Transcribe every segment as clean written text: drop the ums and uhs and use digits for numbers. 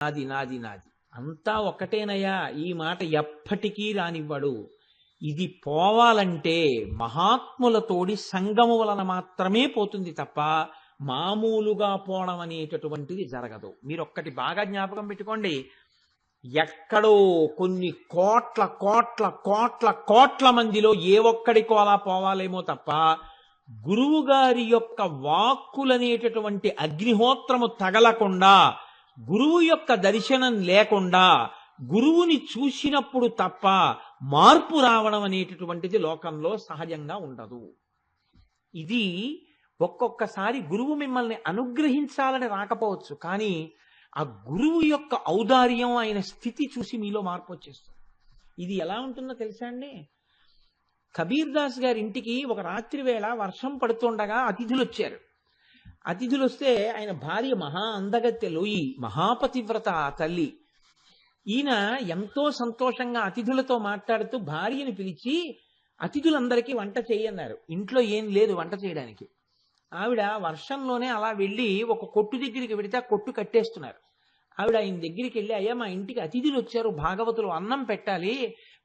నాది నాది నాది అంతా ఒకటేనయ్యా, ఈ మాట ఎప్పటికీ రానివ్వడు. ఇది పోవాలంటే మహాత్ములతోడి సంగము వలన మాత్రమే పోతుంది తప్ప మామూలుగా పోవడం అనేటటువంటిది జరగదు. మీరు ఒక్కటి బాగా జ్ఞాపకం పెట్టుకోండి, ఎక్కడో కొన్ని కోట్ల కోట్ల కోట్ల కోట్ల మందిలో ఏ ఒక్కడికో అలా పోవాలేమో తప్ప గురువు గారి యొక్క వాక్కులనేటటువంటి అగ్నిహోత్రము తగలకుండా, గురువు యొక్క దర్శనం లేకుండా, గురువుని చూసినప్పుడు తప్ప మార్పు రావడం అనేటటువంటిది లోకంలో సహజంగా ఉండదు. ఇది ఒక్కొక్కసారి గురువు మిమ్మల్ని అనుగ్రహించాలని రాకపోవచ్చు, కానీ ఆ గురువు యొక్క ఔదార్యం, ఆయన స్థితి చూసి మీలో మార్పు వచ్చేస్తుంది. ఇది ఎలా ఉంటుందో తెలుసా అండి? కబీర్ దాస్ గారి ఇంటికి ఒక రాత్రి వేళ వర్షం పడుతుండగా అతిథులు వచ్చారు. అతిథులు వస్తే ఆయన భార్య మహా అందగత్తె లోయి, మహాపతివ్రత ఆ తల్లి. ఈయన ఎంతో సంతోషంగా అతిథులతో మాట్లాడుతూ భార్యని పిలిచి అతిథులందరికీ వంట చేయన్నారు. ఇంట్లో ఏం లేదు వంట చేయడానికి. ఆవిడ వర్షంలోనే అలా వెళ్ళి ఒక కొట్టు దగ్గరికి వెడితే ఆ కొట్టు కట్టేస్తున్నారు. ఆవిడ ఆయన దగ్గరికి వెళ్ళి, అయ్యా మా ఇంటికి అతిథులు వచ్చారు, భాగవతులు అన్నం పెట్టాలి,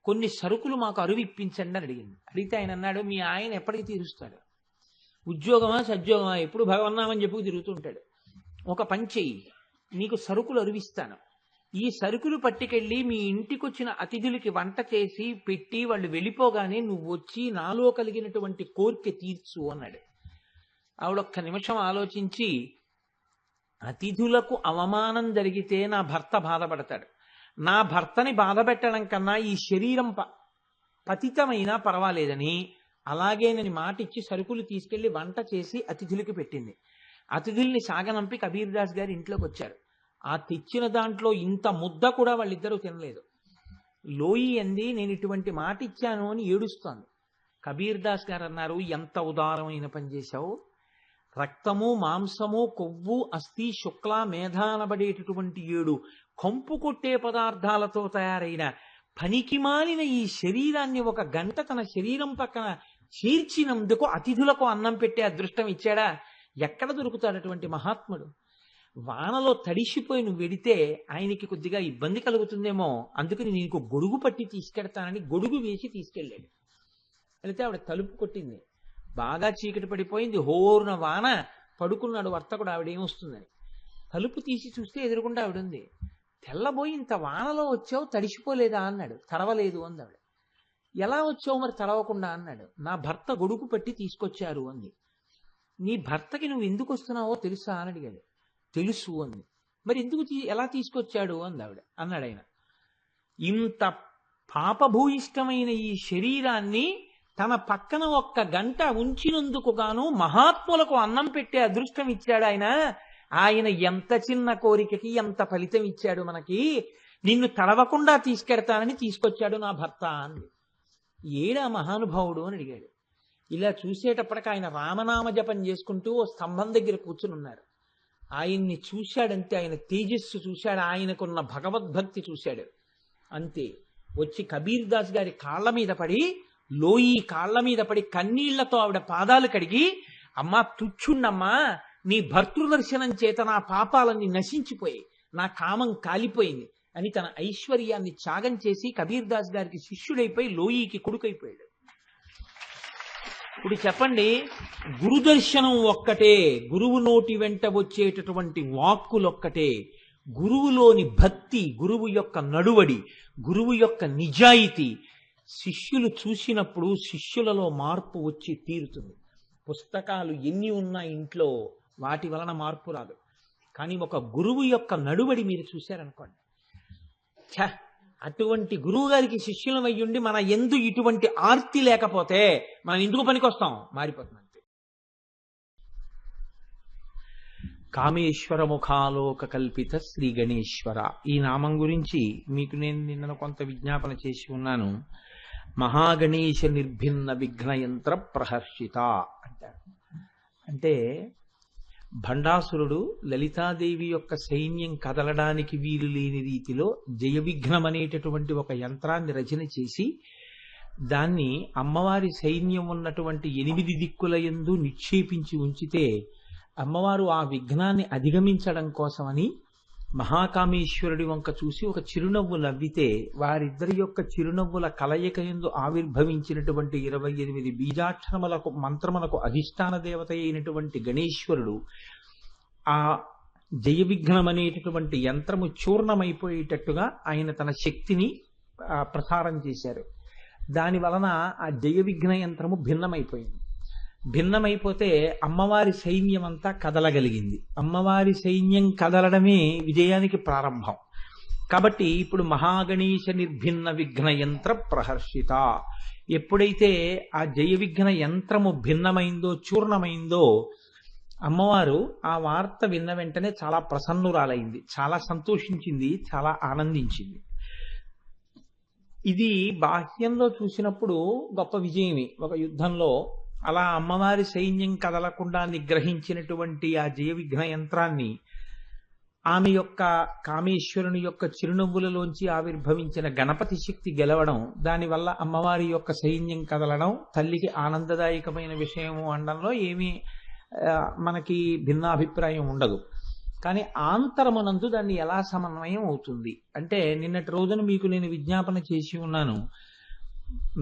కొన్ని సరుకులు మాకు అరువు ఇప్పించండి అని అడిగింది. అడిగితే ఆయన అన్నాడు, మీ ఆయన ఎప్పటికీ తీరుస్తాడు, ఉద్యోగమా సద్యోగమా ఎప్పుడు భగవన్నామని చెప్పు తిరుగుతుంటాడు. ఒక పని చెయ్యి, నీకు సరుకులు అరువిస్తాను, ఈ సరుకులు పట్టుకెళ్ళి మీ ఇంటికి వచ్చిన అతిథులకి వంట చేసి పెట్టి వాళ్ళు వెళ్ళిపోగానే నువ్వు వచ్చి నాలో కలిగినటువంటి కోరిక తీర్చు అన్నాడు. ఆవిడొక్క నిమిషం ఆలోచించి, అతిథులకు అవమానం జరిగితే నా భర్త బాధపడతాడు, నా భర్తని బాధ పెట్టడం కన్నా ఈ శరీరం పతితమైనా పర్వాలేదని అలాగే నేను మాట ఇచ్చి సరుకులు తీసుకెళ్లి వంట చేసి అతిథులకి పెట్టింది. అతిథుల్ని సాగనంపి కబీర్ దాస్ గారి ఇంట్లోకి వచ్చారు. ఆ తెచ్చిన దాంట్లో ఇంత ముద్ద కూడా వాళ్ళిద్దరూ తినలేదు. లోయి అంది, నేను ఇటువంటి మాట ఇచ్చాను అని ఏడుస్తోంది. కబీర్ దాస్ గారు అన్నారు, ఎంత ఉదారమైన పని చేశావు, రక్తము మాంసము కొవ్వు అస్థి శుక్ల మేధ అనబడేటటువంటి 7 కంపు కొట్టే పదార్థాలతో తయారైన పనికి మాలిన ఈ శరీరాన్ని ఒక గంట తన శరీరం పక్కన చీర్చినందుకు అతిథులకు అన్నం పెట్టే అదృష్టం ఇచ్చాడా? ఎక్కడ దొరుకుతాడు అటువంటి మహాత్ముడు? వానలో తడిసిపోయి నువ్వు వెడితే ఆయనకి కొద్దిగా ఇబ్బంది కలుగుతుందేమో, అందుకని నీకు గొడుగు పట్టి తీసుకెడతానని గొడుగు వేసి తీసుకెళ్ళాడు. వెళితే ఆవిడ తలుపు కొట్టింది. బాగా చీకటి పడిపోయింది, హోరున వాన. పడుకున్నాడు వర్తకుడు, ఆవిడేమొస్తుందని. తలుపు తీసి చూస్తే ఎదురుకుండా ఆవిడుంది. తెల్లబోయి, ఇంత వానలో వచ్చావు తడిసిపోలేదా అన్నాడు. తడవలేదు అంది ఆవిడ. ఎలా వచ్చావు మరి తడవకుండా అన్నాడు. నా భర్త గొడుగు పట్టి తీసుకొచ్చారు అంది. నీ భర్తకి నువ్వు ఎందుకు వస్తున్నావో తెలుసా అని అడిగాడు. తెలుసు అంది. మరి ఎందుకు ఎలా తీసుకొచ్చాడు అంది ఆవిడ. అన్నాడు ఆయన, ఇంత పాపభూయిష్టమైన ఈ శరీరాన్ని తన పక్కన ఒక్క గంట ఉంచినందుకు గాను మహాత్ములకు అన్నం పెట్టే అదృష్టం ఇచ్చాడు ఆయన. ఆయన ఎంత చిన్న కోరికకి ఎంత ఫలితం ఇచ్చాడు మనకి. నిన్ను తడవకుండా తీసుకెడతానని తీసుకొచ్చాడు నా భర్త అంది. ఏడా మహానుభావుడు అని అడిగాడు. ఇలా చూసేటప్పటికి ఆయన రామనామ జపం చేసుకుంటూ ఓ స్తంభం దగ్గర కూర్చుని ఉన్నారు. ఆయన్ని చూశాడంతే, ఆయన తేజస్సు చూశాడు, ఆయనకున్న భగవద్భక్తి చూశాడు. అంతే వచ్చి కబీర్ దాస్ గారి కాళ్ల మీద పడి, లోయి కాళ్ల మీద పడి కన్నీళ్లతో ఆవిడ పాదాలు కడిగి, అమ్మా తుచ్చుండమ్మా, నీ భర్తృదర్శనం చేత నా పాపాలన్నీ నశించిపోయాయి, నా కామం కాలిపోయింది అని తన ఐశ్వర్యాన్ని త్యాగం చేసి కబీర్ దాస్ గారికి శిష్యుడైపోయి లోయికి కొడుకైపోయాడు. ఇప్పుడు చెప్పండి, గురుదర్శనం ఒక్కటే, గురువు నోటి వెంట వచ్చేటటువంటి వాక్కులొక్కటే, గురువులోని భక్తి, గురువు యొక్క నడువడి, గురువు యొక్క నిజాయితీ శిష్యులు చూసినప్పుడు శిష్యులలో మార్పు వచ్చి తీరుతుంది. పుస్తకాలు ఎన్ని ఉన్నా ఇంట్లో వాటి వలన మార్పు రాదు, కానీ ఒక గురువు యొక్క నడువడి మీరు చూశారనుకోండి, అటువంటి గురువు గారికి శిష్యులం అయ్యుండి మన ఎందు ఇటువంటి ఆర్తి లేకపోతే మనం ఎందుకు పనికొస్తాం? మారిపోతుంది అంతే. కామేశ్వర ముఖాలోక కల్పిత శ్రీ గణేశ్వర, ఈ నామం గురించి మీకు నేను నిన్న కొంత విజ్ఞాపన చేసి ఉన్నాను. మహాగణేశ నిర్భిన్న విఘ్నయంత్ర ప్రహర్షిత అంటారు. అంటే భండాసురుడు లలితాదేవి యొక్క సైన్యం కదలడానికి వీలు లేని రీతిలో జయవిఘ్నం అనేటటువంటి ఒక యంత్రాన్ని రచన చేసి దాన్ని అమ్మవారి సైన్యం ఉన్నటువంటి 8 దిక్కుల యందు నిక్షేపించి ఉంచితే అమ్మవారు ఆ విఘ్నాన్ని అధిగమించడం కోసమని మహాకామేశ్వరుడి వంక చూసి ఒక చిరునవ్వు నవ్వితే వారిద్దరి యొక్క చిరునవ్వుల కలయిక యందు ఆవిర్భవించినటువంటి 28 బీజాక్షరములకు మంత్రములకు అధిష్టాన దేవత అయినటువంటి గణేశ్వరుడు ఆ జయ విఘ్నం అనేటటువంటి యంత్రము చూర్ణమైపోయేటట్టుగా ఆయన తన శక్తిని ప్రసారం చేశారు. దాని వలన ఆ జయ విఘ్న యంత్రము భిన్నమైపోయింది. భిన్నమైపోతే అమ్మవారి సైన్యం అంతా కదలగలిగింది. అమ్మవారి సైన్యం కదలడమే విజయానికి ప్రారంభం. కాబట్టి ఇప్పుడు మహాగణేశ నిర్భిన్న విఘ్న యంత్ర ప్రహర్షిత, ఎప్పుడైతే ఆ జయ విఘ్న యంత్రము భిన్నమైందో చూర్ణమైందో అమ్మవారు ఆ వార్త విన్న వెంటనే చాలా ప్రసన్నురాలైంది, చాలా సంతోషించింది, చాలా ఆనందించింది. ఇది బాహ్యంలో చూసినప్పుడు గొప్ప విజయమే ఒక యుద్ధంలో. అలా అమ్మవారి సైన్యం కదలకుండా నిగ్రహించినటువంటి ఆ జయ విఘ్న యంత్రాన్ని ఆమె యొక్క కామేశ్వరుని యొక్క చిరునవ్వులలోంచి ఆవిర్భవించిన గణపతి శక్తి గెలవడం, దానివల్ల అమ్మవారి యొక్క సైన్యం కదలడం తల్లికి ఆనందదాయకమైన విషయము అనడంలో ఏమీ మనకి భిన్నాభిప్రాయం ఉండదు. కానీ ఆంతరమునందు దాన్ని ఎలా సమన్వయం అవుతుంది అంటే, నిన్నటి రోజున మీకు నేను విజ్ఞాపన చేసి ఉన్నాను,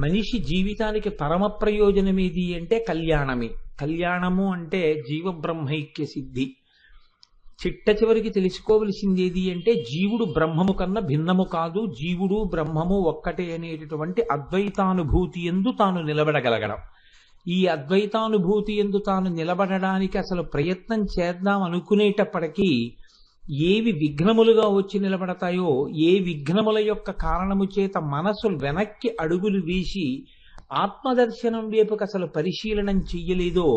మనిషి జీవితానికి పరమ ప్రయోజనం ఏది అంటే కళ్యాణమే. కళ్యాణము అంటే జీవబ్రహ్మైక్య సిద్ధి. చిట్ట చివరికి తెలుసుకోవలసింది ఏది అంటే జీవుడు బ్రహ్మము కన్నా భిన్నము కాదు, జీవుడు బ్రహ్మము ఒక్కటే అనేటటువంటి అద్వైతానుభూతి యందు తాను నిలబడగలగడం. ఈ అద్వైతానుభూతి యందు తాను నిలబడడానికి అసలు ప్రయత్నం చేద్దాం అనుకునేటప్పటికీ ఏవి విఘ్నములుగా వచ్చి నిలబడతాయో, ఏ విఘ్నముల యొక్క కారణము చేత మనసు వెనక్కి అడుగులు వేసి ఆత్మదర్శనం వైపుకి అసలు పరిశీలనం చెయ్యలేదో,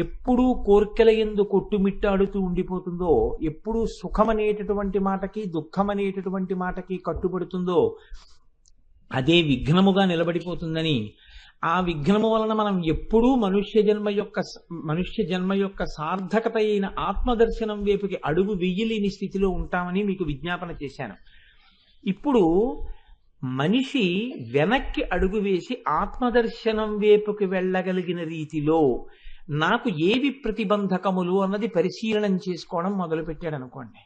ఎప్పుడూ కోర్కెల యందు కొట్టుమిట్టాడుతూ ఉండిపోతుందో, ఎప్పుడూ సుఖమనేటటువంటి మాటకి దుఃఖమనేటటువంటి మాటకి కట్టుబడుతుందో అదే విఘ్నముగా నిలబడిపోతుందని, ఆ విఘ్నము వలన మనం ఎప్పుడూ మనుష్య జన్మ యొక్క సార్థకత అయిన ఆత్మదర్శనం వైపుకి అడుగు వెయ్యలేని స్థితిలో ఉంటామని మీకు విజ్ఞాపన చేశాను. ఇప్పుడు మనిషి వెనక్కి అడుగు వేసి ఆత్మదర్శనం వైపుకి వెళ్ళగలిగిన రీతిలో నాకు ఏవి ప్రతిబంధకములు అన్నది పరిశీలనం చేసుకోవడం మొదలుపెట్టాడు అనుకోండి.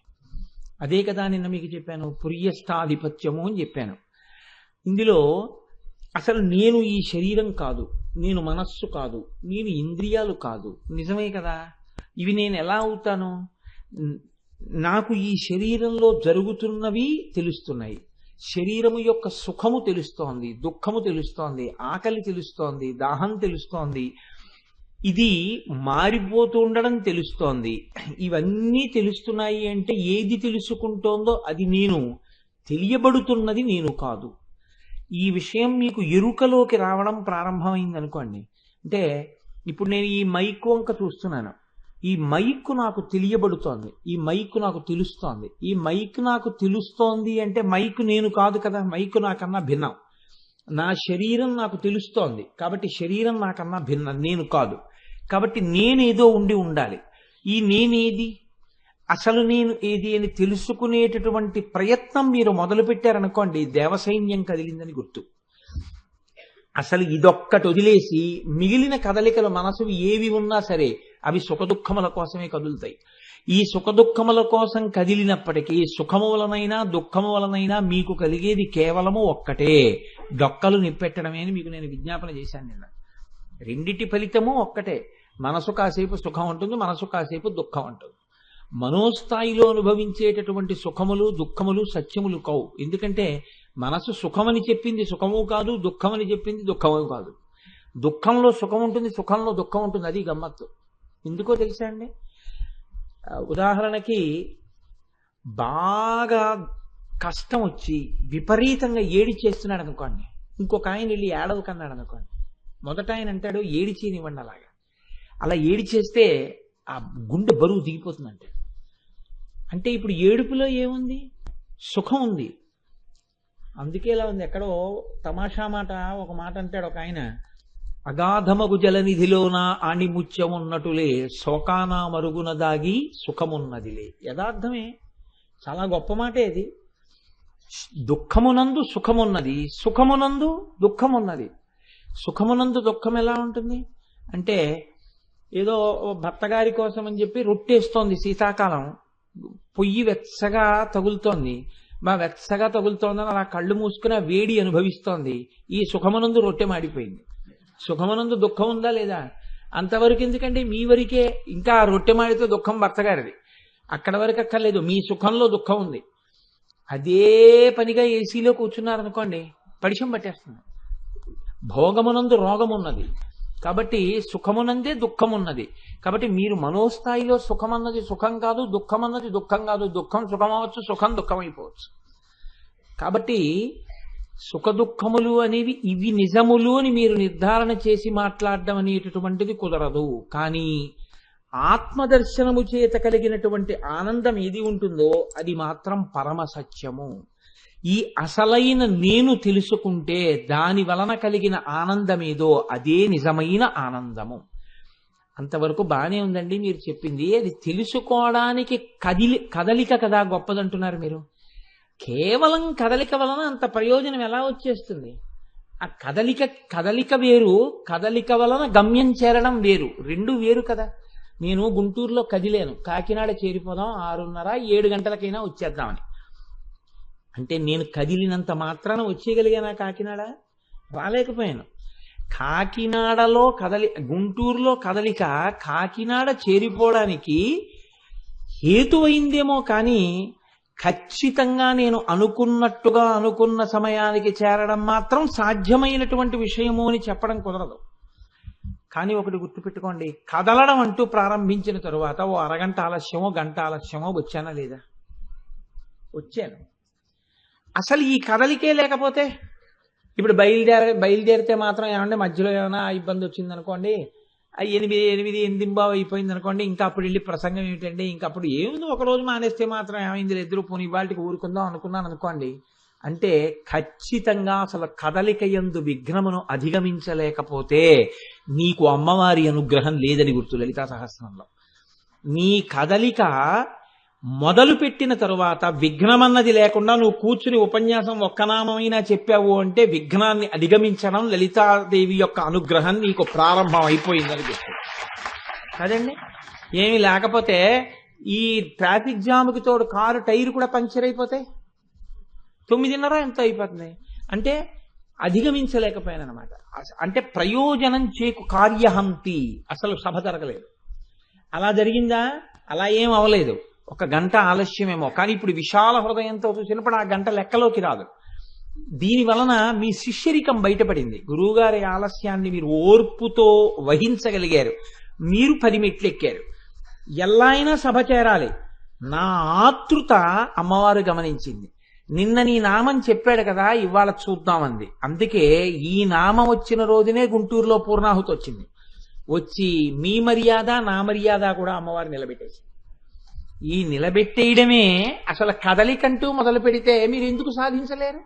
అదే కదా నిన్న మీకు చెప్పాను, పుర్యష్టాధిపత్యము అని చెప్పాను. ఇందులో అసలు నేను ఈ శరీరం కాదు, నేను మనస్సు కాదు, నేను ఇంద్రియాలు కాదు, నిజమే కదా, ఇవి నేను ఎలా అవుతాను? నాకు ఈ శరీరంలో జరుగుతున్నవి తెలుస్తున్నాయి. శరీరము యొక్క సుఖము తెలుస్తోంది, దుఃఖము తెలుస్తోంది, ఆకలి తెలుస్తోంది, దాహం తెలుస్తోంది, ఇది మారిపోతూ ఉండడం తెలుస్తోంది. ఇవన్నీ తెలుస్తున్నాయి అంటే ఏది తెలుసుకుంటోందో అది నేను, తెలియబడుతున్నది నేను కాదు. ఈ విషయం మీకు ఎరుకలోకి రావడం ప్రారంభమైంది అనుకోండి. అంటే ఇప్పుడు నేను ఈ మైక్ వంక చూస్తున్నాను, ఈ మైక్ నాకు తెలియబడుతోంది, ఈ మైక్ నాకు తెలుస్తోంది. ఈ మైక్ నాకు తెలుస్తోంది అంటే మైక్ నేను కాదు కదా, మైక్ నాకన్నా భిన్నం. నా శరీరం నాకు తెలుస్తోంది కాబట్టి శరీరం నాకన్నా భిన్నం, నేను కాదు. కాబట్టి నేనేదో ఉండాలి. ఈ నేనేది, అసలు నేను ఏది అని తెలుసుకునేటటువంటి ప్రయత్నం మీరు మొదలుపెట్టారనుకోండి, దేవసైన్యం కదిలిందని గుర్తు. అసలు ఇదొక్కటి వదిలేసి మిగిలిన కదలికలు మనసువి ఏవి ఉన్నా సరే అవి సుఖదుఖముల కోసమే కదులుతాయి. ఈ సుఖదుఖముల కోసం కదిలినప్పటికీ సుఖము వలనైనా దుఃఖము వలనైనా మీకు కలిగేది కేవలము ఒక్కటే, డొక్కలు నిప్పెట్టడమే అని మీకు నేను విజ్ఞాపన చేశాను నిన్న. రెండిటి ఫలితము ఒక్కటే. మనసు కాసేపు సుఖం ఉంటుంది, మనసు కాసేపు దుఃఖం ఉంటుంది. మనోస్థాయిలో అనుభవించేటటువంటి సుఖములు దుఃఖములు సత్యములు కావు. ఎందుకంటే మనసు సుఖమని చెప్పింది సుఖము కాదు, దుఃఖమని చెప్పింది దుఃఖము కాదు. దుఃఖంలో సుఖం ఉంటుంది, సుఖంలో దుఃఖం ఉంటుంది. అది గమ్మత్తు. ఎందుకో తెలుసా అండి? ఉదాహరణకి బాగా కష్టం వచ్చి విపరీతంగా ఏడి చేస్తున్నాడు అనుకోండి, ఇంకొక ఆయన వెళ్ళి ఏడవకన్నాడు అనుకోండి, మొదట ఆయన అంటాడు ఏడి చేయనివ్వండి. అలా ఏడి చేస్తే ఆ గుండె బరువు దిగిపోతుందంటే, అంటే ఇప్పుడు ఏడుపులో ఏముంది? సుఖం ఉంది. అందుకే ఇలా ఉంది. ఎక్కడో తమాషా మాట ఒక మాట అంటాడు ఒక ఆయన, అగాధమగు జలనిధిలోన ఆణిముత్యమున్నటులే శోకాన మరుగున దాగి సుఖమున్నదిలే. యథార్థమే, చాలా గొప్ప మాటే అది. దుఃఖమునందు సుఖమున్నది, సుఖమునందు దుఃఖమున్నది. సుఖమునందు దుఃఖం ఎలా ఉంటుంది అంటే, ఏదో భర్తగారి కోసం అని చెప్పి రొట్టేస్తోంది శీతాకాలం, పొయ్యి వెచ్చగా తగులుతోంది, వెచ్చగా తగులుతోందని అలా కళ్ళు మూసుకుని ఆ వేడి అనుభవిస్తోంది. ఈ సుఖమునందు రొట్టె మాడిపోయింది. సుఖమునందు దుఃఖం ఉందా లేదా? అంతవరకు ఎందుకండి, మీ వరకే. ఇంకా ఆ రొట్టె మాడితే దుఃఖం భర్తగారిది, అక్కడ వరకు అక్కర్లేదు. మీ సుఖంలో దుఃఖం ఉంది. అదే పనిగా ఏసీలో కూర్చున్నారనుకోండి, పడిశం పట్టేస్తుంది. భోగమునందు రోగం ఉన్నది కాబట్టి సుఖమునందే దుఃఖం ఉన్నది. కాబట్టి మీరు మనోస్థాయిలో సుఖం అన్నది సుఖం కాదు, దుఃఖం అన్నది దుఃఖం కాదు. దుఃఖం సుఖం అవ్వచ్చు, సుఖం దుఃఖం అయిపోవచ్చు. కాబట్టి సుఖ దుఃఖములు అనేవి ఇవి నిజములు అని మీరు నిర్ధారణ చేసి మాట్లాడడం అనేటటువంటిది కుదరదు. కానీ ఆత్మదర్శనము చేత కలిగినటువంటి ఆనందం ఏది ఉంటుందో అది మాత్రం పరమ సత్యము. ఈ అసలైన నేను తెలుసుకుంటే దాని వలన కలిగిన ఆనందమేదో అదే నిజమైన ఆనందము. అంతవరకు బానే ఉందండి మీరు చెప్పింది. అది తెలుసుకోవడానికి కదలిక కదా గొప్పదంటున్నారు మీరు. కేవలం కదలిక వలన అంత ప్రయోజనం ఎలా వచ్చేస్తుంది? ఆ కదలిక వేరు, కదలిక వలన గమ్యం చేరడం వేరు. రెండు వేరు కదా. నేను గుంటూరులో కదిలేను, కాకినాడ చేరిపోదాం 6:30 7 గంటలకైనా వచ్చేద్దామని అంటే నేను కదిలినంత మాత్రాన వచ్చేయగలిగానా కాకినాడ? రాలేకపోయాను. కాకినాడలో గుంటూరులో కదలిక కాకినాడ చేరిపోవడానికి హేతువైందేమో కానీ ఖచ్చితంగా నేను అనుకున్నట్టుగా అనుకున్న సమయానికి చేరడం మాత్రం సాధ్యమైనటువంటి విషయము అని చెప్పడం కుదరదు. కానీ ఒకటి గుర్తుపెట్టుకోండి, కదలడం అంటూ ప్రారంభించిన తరువాత ఓ అరగంట ఆలస్యమో గంట ఆలస్యమో వచ్చానా లేదా? వచ్చాను. అసలు ఈ కదలికే లేకపోతే ఇప్పుడు బయలుదేరితే మాత్రం ఏమంటే మధ్యలో ఏమైనా ఇబ్బంది వచ్చింది అనుకోండి, 8 అయిపోయింది అనుకోండి, ఇంకా అప్పుడు వెళ్ళి ప్రసంగం ఏమిటండి, ఇంకప్పుడు ఏముంది ఒకరోజు మానేస్తే మాత్రం ఏమైంది, ఇద్దరు పోనీ వాళ్ళకి ఊరుకుందాం అనుకున్నాను అనుకోండి. అంటే ఖచ్చితంగా అసలు కదలిక యందు విఘ్నమును అధిగమించలేకపోతే నీకు అమ్మవారి అనుగ్రహం లేదని గుర్తు లలితా సహస్రంలో. నీ కదలిక మొదలు పెట్టిన తరువాత విఘ్నమన్నది లేకుండా నువ్వు కూర్చుని ఉపన్యాసం ఒక్కనామైనా చెప్పావు అంటే విఘ్నాన్ని అధిగమించడం లలితాదేవి యొక్క అనుగ్రహం నీకు ప్రారంభం అయిపోయిందని చెప్తారు కదండి. ఏమి లేకపోతే ఈ ట్రాఫిక్ జాముకి తోడు కారు టైర్ కూడా పంక్చర్ అయిపోతే 9:30 ఎంత అయిపోతుంది అంటే అధిగమించలేకపోయానమాట. అంటే ప్రయోజనం చేకు కార్యహంతి, అసలు సభ జరగలేదు. అలా జరిగిందా? అలా ఏం అవలేదు. 1 గంట ఆలస్యమేమో, కానీ ఇప్పుడు విశాల హృదయంతో చూసినప్పుడు ఆ గంట లెక్కలోకి రాదు. దీని వలన మీ శిష్యరికం బయటపడింది. గురువుగారి ఆలస్యాన్ని మీరు ఓర్పుతో వహించగలిగారు. మీరు 10 మెట్లు ఎక్కారు. ఎలా అయినా సభ చేరాలి. నా ఆతృత అమ్మవారు గమనించింది. నిన్న నీ నామం చెప్పాడు కదా, ఇవాళ చూద్దామంది. అందుకే ఈ నామం వచ్చిన రోజునే గుంటూరులో పూర్ణాహుతి వచ్చింది. వచ్చి మీ మర్యాద నా మర్యాద కూడా అమ్మవారు నిలబెట్టేసి, ఈ నిలబెట్టేయడమే అసలు కదలికంటూ మొదలు పెడితే మీరు ఎందుకు సాధించలేరు?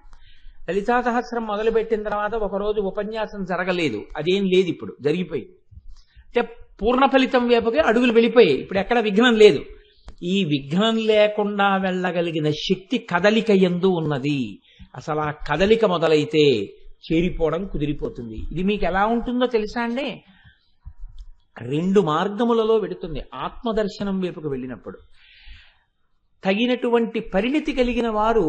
లలితా సహస్రం మొదలుపెట్టిన తర్వాత ఒకరోజు ఉపన్యాసం జరగలేదు, అదేం లేదు, ఇప్పుడు జరిగిపోయింది. అంటే పూర్ణ ఫలితం వైపుకి అడుగులు వెళ్ళిపోయాయి. ఇప్పుడు ఎక్కడ విఘ్నం లేదు. ఈ విఘ్నం లేకుండా వెళ్ళగలిగిన శక్తి కదలిక యందు ఉన్నది. అసలు ఆ కదలిక మొదలైతే చేరిపోవడం కుదిరిపోతుంది. ఇది మీకు ఎలా ఉంటుందో తెలుసా అండి? 2 మార్గములలో వెడుతుంది. ఆత్మదర్శనం వైపుకు వెళ్ళినప్పుడు తగినటువంటి పరిణితి కలిగిన వారు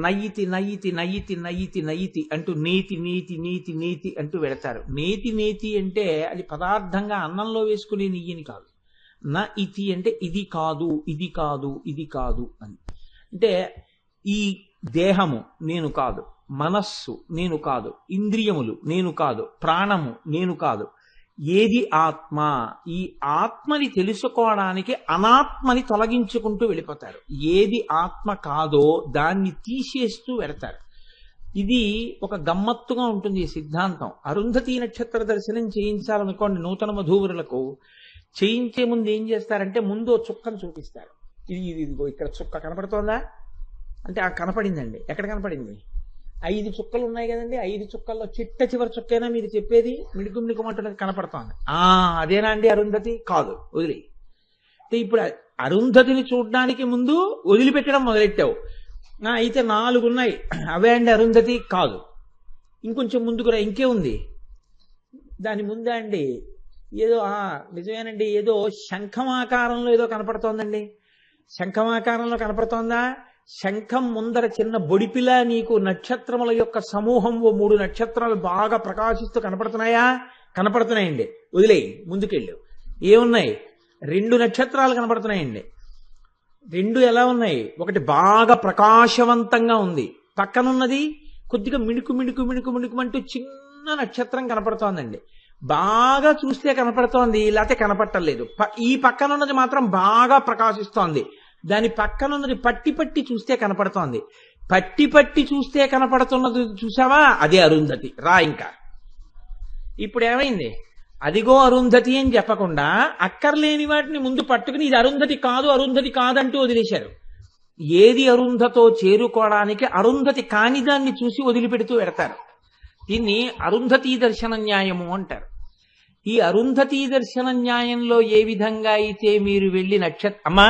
నయితి నయితి నయితి నయితి నయితి అంటూ నేతి నేతి నేతి నేతి అంటూ వెడతారు. నేతి నేతి అంటే అది పదార్థంగా అన్నంలో వేసుకునే నెయ్యిని కాదు. నా ఇతి అంటే ఇది కాదు, ఇది కాదు, ఇది కాదు అని. అంటే ఈ దేహము నేను కాదు, మనస్సు నేను కాదు, ఇంద్రియములు నేను కాదు, ప్రాణము నేను కాదు, ఏది ఆత్మ. ఈ ఆత్మని తెలుసుకోవడానికి అనాత్మని తొలగించుకుంటూ వెళ్ళిపోతారు. ఏది ఆత్మ కాదో దాన్ని తీసేస్తూ వెడతారు. ఇది ఒక గమ్మత్తుగా ఉంటుంది ఈ సిద్ధాంతం. అరుంధతి నక్షత్ర దర్శనం చేయించాలనుకోండి నూతన వధూవరులకు, చేయించే ముందు ఏం చేస్తారంటే ముందు చుక్కను చూపిస్తారు. ఇదిగో ఇక్కడ చుక్క కనపడుతోందా అంటే ఆ కనపడిందండి. ఎక్కడ కనపడింది? 5 చుక్కలు ఉన్నాయి కదండి, 5 చుక్కల్లో చిట్ట చివరి చుక్కైనా మీరు చెప్పేది మిడుకుమిడుకుమంటున్నది కనపడుతోంది. అదేనా అండి అరుంధతి? కాదు, వదిలి. ఇప్పుడు అరుంధతిని చూడడానికి ముందు వదిలిపెట్టడం మొదలెట్టావు. అయితే 4 ఉన్నాయి, అవే అండి అరుంధతి? కాదు. ఇంకొంచెం ముందుకు రా, ఇంకే ఉంది దాని ముందే అండి. ఏదో నిజమేనండి, ఏదో శంఖం ఆకారంలో ఏదో కనపడుతోందండి. శంఖమాకారంలో కనపడుతోందా? శంఖం ముందర చిన్న బొడిపిలా నీకు నక్షత్రముల యొక్క సమూహం, 3 నక్షత్రాలు బాగా ప్రకాశిస్తూ కనపడుతున్నాయా? కనపడుతున్నాయండి. వదిలేయి, ముందుకెళ్ళు. ఏమున్నాయి? 2 నక్షత్రాలు కనపడుతున్నాయండి. 2 ఎలా ఉన్నాయి? ఒకటి బాగా ప్రకాశవంతంగా ఉంది, పక్కనున్నది కొద్దిగా మిణుకు మిణుకు మిణుకు మిణుకుమంటూ చిన్న నక్షత్రం కనపడుతోందండి. బాగా చూస్తే కనపడుతోంది, లేకపోతే కనపట్టలేదు. ఈ పక్కనున్నది మాత్రం బాగా ప్రకాశిస్తోంది. దాని పక్కనున్నది పట్టి పట్టి చూస్తే కనపడుతోంది. పట్టి పట్టి చూస్తే కనపడుతున్నది చూసావా? అదే అరుంధతి. రా ఇంకా. ఇప్పుడు ఏమైంది? అదిగో అరుంధతి అని చెప్పకుండా అక్కర్లేని వాటిని ముందు పట్టుకుని ఇది అరుంధతి కాదు, అరుంధతి కాదంటూ వదిలేశారు. ఏది అరుంధతో చేరుకోవడానికి అరుంధతి కాని దాన్ని చూసి వదిలిపెడుతూ పెడతారు. దీన్ని అరుంధతీ దర్శన న్యాయము అంటారు. ఈ అరుంధతీ దర్శన న్యాయంలో ఏ విధంగా అయితే మీరు వెళ్ళి అమ్మా,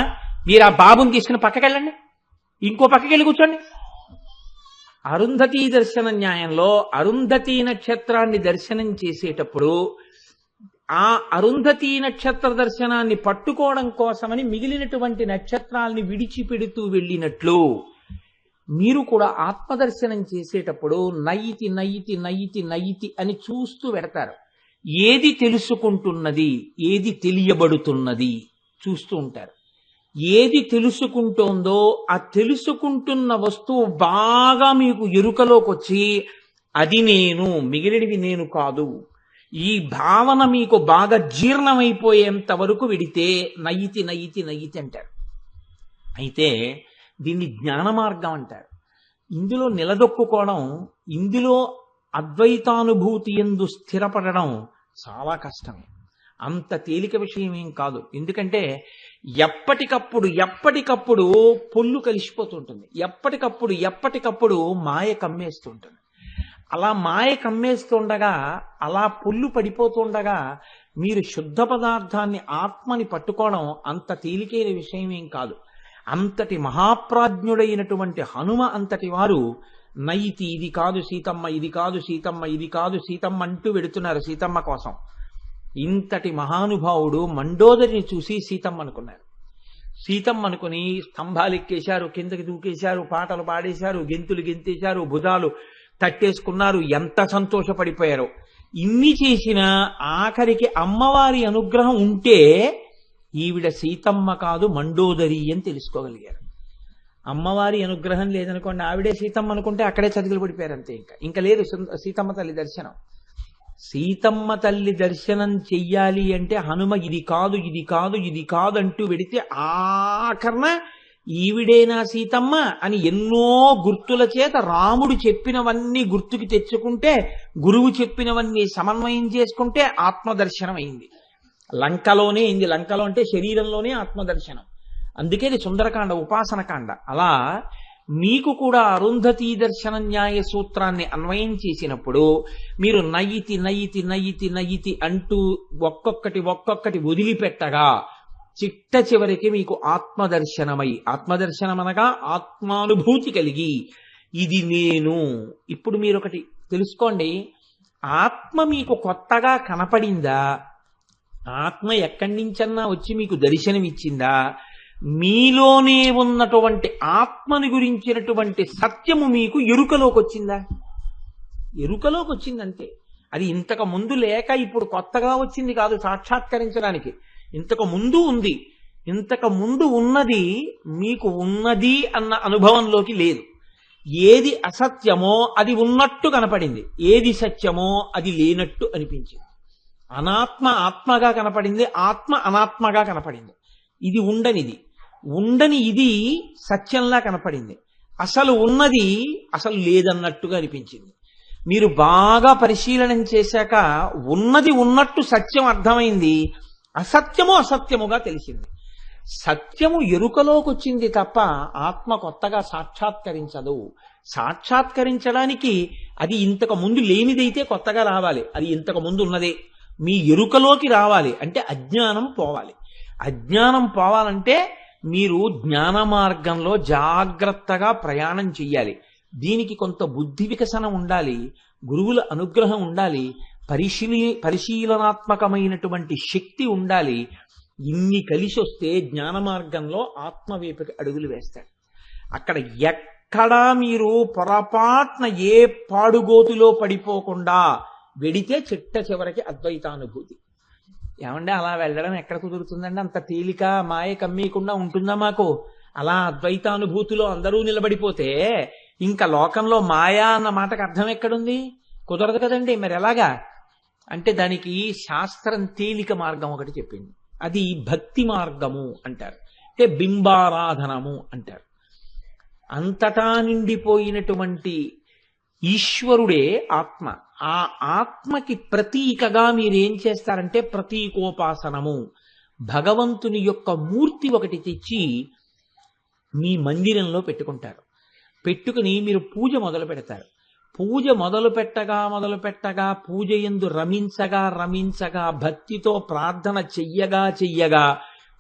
మీరు ఆ బాబుని తీసుకుని పక్కకెళ్ళండి, ఇంకో పక్కకెళ్ళి కూర్చోండి. అరుంధతీ దర్శన న్యాయంలో అరుంధతీ నక్షత్రాన్ని దర్శనం చేసేటప్పుడు ఆ అరుంధతీ నక్షత్ర దర్శనాన్ని పట్టుకోవడం కోసమని మిగిలినటువంటి నక్షత్రాల్ని విడిచిపెడుతూ వెళ్ళినట్లు మీరు కూడా ఆత్మదర్శనం చేసేటప్పుడు నయితి నయితి నయితి నయితి అని చూస్తూ పెడతారు. ఏది తెలుసుకుంటున్నది, ఏది తెలియబడుతున్నది చూస్తూ ఉంటారు. ఏది తెలుసుకుంటోందో ఆ తెలుసుకుంటున్న వస్తువు బాగా మీకు ఎరుకలోకి వచ్చి అది నేను, మిగిలినవి నేను కాదు, ఈ భావన మీకు బాగా జీర్ణమైపోయేంత వరకు విడితే నయితి నయితి నయితి అంటారు. అయితే దీన్ని జ్ఞాన మార్గం అంటారు. ఇందులో నిలదొక్కుకోవడం, ఇందులో అద్వైతానుభూతి యందు స్థిరపడడం చాలా కష్టం. అంత తేలిక విషయం ఏం కాదు. ఎందుకంటే ఎప్పటికప్పుడు పొల్లు కలిసిపోతుంటుంది. ఎప్పటికప్పుడు మాయ కమ్మేస్తుంటుంది. అలా మాయ కమ్మేస్తుండగా, అలా పొల్లు పడిపోతుండగా మీరు శుద్ధ పదార్థాన్ని, ఆత్మని పట్టుకోవడం అంత తేలికైన విషయం ఏం కాదు. అంతటి మహాప్రాజ్ఞుడైనటువంటి హనుమ అంతటి వారు నయితి, ఇది కాదు సీతమ్మ, ఇది కాదు సీతమ్మ, ఇది కాదు సీతమ్మ అంటూ వెడుతున్నారు సీతమ్మ కోసం. ఇంతటి మహానుభావుడు మండోదరిని చూసి సీతమ్మ అనుకున్నారు. సీతమ్మ అనుకుని స్తంభాలు ఎక్కేశారు, కిందకి దూకేశారు, పాటలు పాడేశారు, గెంతులు గెంతేశారు, భుజాలు తట్టేసుకున్నారు. ఎంత సంతోషపడిపోయారో. ఇన్ని చేసినా ఆఖరికి అమ్మవారి అనుగ్రహం ఉంటే ఈవిడ సీతమ్మ కాదు మండోదరి అని తెలుసుకోగలిగారు. అమ్మవారి అనుగ్రహం లేదనుకోండి, ఆవిడే సీతమ్మ అనుకుంటే అక్కడే చతికిలు పడిపోయారు అంతే. ఇంకా లేదు సీతమ్మ తల్లి దర్శనం. సీతమ్మ తల్లి దర్శనం చెయ్యాలి అంటే హనుమ ఇది కాదు, ఇది కాదు, ఇది కాదు అంటూ వెడితే ఆఖరణ ఈవిడేనా సీతమ్మ అని ఎన్నో గుర్తుల చేత రాముడు చెప్పినవన్నీ గుర్తుకి తెచ్చుకుంటే, గురువు చెప్పినవన్నీ సమన్వయం చేసుకుంటే ఆత్మదర్శనం అయింది. లంకలోనే అయింది. లంకలో అంటే శరీరంలోనే ఆత్మదర్శనం. అందుకే ఇది సుందరకాండ, ఉపాసనకాండ. అలా మీకు కూడా అరుంధతీ దర్శన న్యాయ సూత్రాన్ని అన్వయం చేసినప్పుడు మీరు నయితి నయితి నయితి నయితి అంటూ ఒక్కొక్కటి వదిలిపెట్టగా చిట్ట చివరికి మీకు ఆత్మదర్శనమై, ఆత్మదర్శనం అనగా ఆత్మానుభూతి కలిగి ఇది నేను. ఇప్పుడు మీరు ఒకటి తెలుసుకోండి, ఆత్మ మీకు కొత్తగా కనపడిందా? ఆత్మ ఎక్కడి నుంచన్నా వచ్చి మీకు దర్శనమిచ్చిందా? మీలోనే ఉన్నటువంటి ఆత్మని గురించినటువంటి సత్యము మీకు ఎరుకలోకి వచ్చిందా? ఎరుకలోకి వచ్చిందంతే. అది ఇంతకు ముందు లేక ఇప్పుడు కొత్తగా వచ్చింది కాదు సాక్షాత్కరించడానికి. ఇంతకు ముందు ఉంది. ఇంతకు ముందు ఉన్నది మీకు ఉన్నది అన్న అనుభవంలోకి లేదు. ఏది అసత్యమో అది ఉన్నట్టు కనపడింది, ఏది సత్యమో అది లేనట్టు అనిపించింది. అనాత్మ ఆత్మగా కనపడింది, ఆత్మ అనాత్మగా కనపడింది. ఇది ఉండని ఇది సత్యంలా కనపడింది. అసలు ఉన్నది అసలు లేదన్నట్టుగా అనిపించింది. మీరు బాగా పరిశీలనం చేశాక ఉన్నది ఉన్నట్టు సత్యం అర్థమైంది, అసత్యము అసత్యముగా తెలిసింది. సత్యము ఎరుకలోకి వచ్చింది తప్ప ఆత్మ కొత్తగా సాక్షాత్కరించదు. సాక్షాత్కరించడానికి అది ఇంతకు ముందు లేనిదైతే కొత్తగా రావాలి, అది ఇంతకు ముందు ఉన్నదే మీ ఎరుకలోకి రావాలి. అంటే అజ్ఞానం పోవాలి. అజ్ఞానం పోవాలంటే మీరు జ్ఞాన మార్గంలో జాగ్రత్తగా ప్రయాణం చెయ్యాలి. దీనికి కొంత బుద్ధి వికసనం ఉండాలి, గురువుల అనుగ్రహం ఉండాలి, పరిశీలనాత్మకమైనటువంటి శక్తి ఉండాలి. ఇన్ని కలిసి వస్తే జ్ఞాన మార్గంలో ఆత్మవైపుకి అడుగులు వేస్తాడు. అక్కడ ఎక్కడా మీరు పొరపాటున ఏ పాడుగోతులో పడిపోకుండా వెడితే చిట్ట చివరికి అద్వైతానుభూతి. ఏమంటే అలా వెళ్ళడం ఎక్కడ కుదురుతుందండి? అంత తేలిక మాయ కమ్మీయకుండా ఉంటుందా మాకు? అలా అద్వైతానుభూతిలో అందరూ నిలబడిపోతే ఇంకా లోకంలో మాయా అన్న మాటకు అర్థం ఎక్కడుంది? కుదరదు కదండి. మరి ఎలాగా అంటే దానికి శాస్త్రం తేలిక మార్గం ఒకటి చెప్పింది. అది భక్తి మార్గము అంటారు, అంటే బింబారాధనము అంటారు. అంతటా నిండిపోయినటువంటి ఈశ్వరుడే ఆత్మ. ఆ ఆత్మకి ప్రతీకగా మీరేం చేస్తారంటే ప్రతీకోపాసనము. భగవంతుని యొక్క మూర్తి ఒకటి తెచ్చి మీ మందిరంలో పెట్టుకుంటారు. పెట్టుకుని మీరు పూజ మొదలు పెడతారు. పూజ మొదలు పెట్టగా పూజ యందు రమించగా భక్తితో ప్రార్థన చెయ్యగా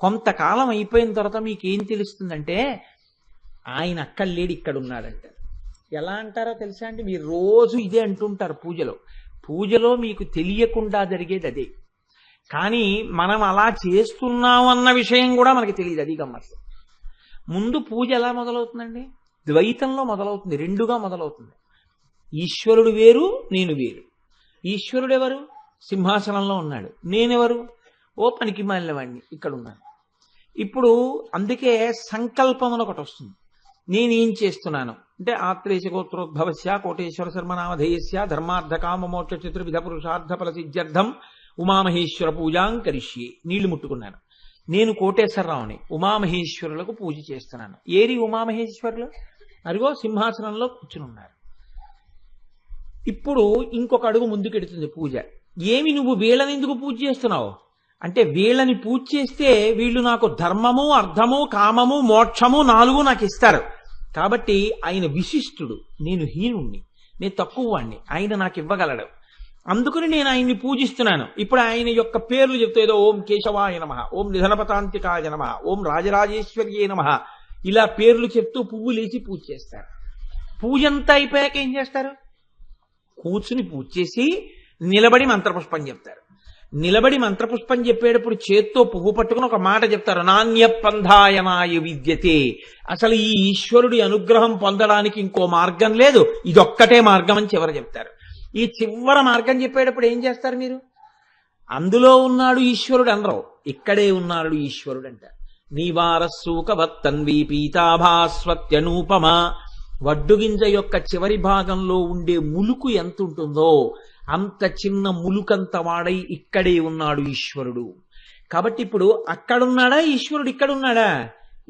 కొంతకాలం అయిపోయిన తర్వాత మీకేం తెలుస్తుందంటే ఆయన అక్కడ లేడు, ఇక్కడ ఉన్నాడంటారు. ఎలా అంటారో తెలుసా అండి? మీరు రోజు ఇదే అంటుంటారు పూజలో మీకు తెలియకుండా జరిగేది అదే. కానీ మనం అలా చేస్తున్నామన్న విషయం కూడా మనకి తెలియదు. అది గమ్మత్తు. ముందు పూజ ఎలా మొదలవుతుందండి? ద్వైతంలో మొదలవుతుంది, రెండుగా మొదలవుతుంది. ఈశ్వరుడు వేరు, నేను వేరు. ఈశ్వరుడు ఎవరు? సింహాసనంలో ఉన్నాడు. నేనెవరు? ఓ పనికి మాలినవాడిని, ఇక్కడ ఉన్నాను. ఇప్పుడు అందుకే సంకల్పం అని ఒకటి వస్తుంది. నేనేం చేస్తున్నాను అంటే ఆత్రేయ గోత్రోద్భవస్య కోటేశ్వర శర్మనామధేయస్య ధర్మార్థ కామ మోక్ష చతుర్విధ పురుషార్థ ఫల సిద్ధ్యర్థం ఉమామహేశ్వర పూజాం కరిష్యే. నీళ్లు ముట్టుకున్నాను. నేను కోటేశ్వరరావుని, ఉమామహేశ్వరులకు పూజ చేస్తున్నాను. ఏరి ఉమామహేశ్వరులు? అదిగో సింహాసనంలో కూర్చుని ఉన్నారు. ఇప్పుడు ఇంకొక అడుగు ముందుకెడుతుంది పూజ. ఏమి నువ్వు వీళ్ళని ఎందుకు పూజ చేస్తున్నావు అంటే, వీళ్ళని పూజ చేస్తే వీళ్ళు నాకు ధర్మము, అర్థము, కామము, మోక్షము 4 నాకు ఇస్తారు. కాబట్టి ఆయన విశిష్టుడు, నేను హీనుణ్ణి, నేను తక్కువ వాణ్ణి, ఆయన నాకు ఇవ్వగలడు. అందుకని నేను ఆయన్ని పూజిస్తున్నాను. ఇప్పుడు ఆయన యొక్క పేర్లు చెప్తే ఏదో ఓం కేశవాయ నమః, ఓం నిధనపతాంతికాయ నమః, ఓం రాజరాజేశ్వర్యే నమః, ఇలా పేర్లు చెప్తూ పువ్వు లేచి పూజ చేస్తారు. పూజ అంతా అయిపోయాక ఏం చేస్తారు? కూర్చుని పూజ చేసి నిలబడి మంత్రపుష్పం చెప్తారు. నిలబడి మంత్రపుష్పం చెప్పేటప్పుడు చేత్తో పువ్వు పట్టుకుని ఒక మాట చెప్తారు, నాణ్యపంధాయనాయ విద్యతే. అసలు ఈ ఈశ్వరుడి అనుగ్రహం పొందడానికి ఇంకో మార్గం లేదు, ఇదొక్కటే మార్గం అని చివర చెప్తారు. ఈ చివర మార్గం చెప్పేటప్పుడు ఏం చేస్తారు మీరు? అందులో ఉన్నాడు ఈశ్వరుడు అనరు, ఇక్కడే ఉన్నాడు ఈశ్వరుడు అంటారు. నీవారస్సూకవత్తన్వి పీతాభాస్వత్యనూపమ. వడ్డుగింజ యొక్క చివరి భాగంలో ఉండే ములుకు ఎంత ఉంటుందో అంత చిన్న ములుకంత వాడై ఇక్కడే ఉన్నాడు ఈశ్వరుడు. కాబట్టి ఇప్పుడు అక్కడున్నాడా ఈశ్వరుడు? ఇక్కడున్నాడా?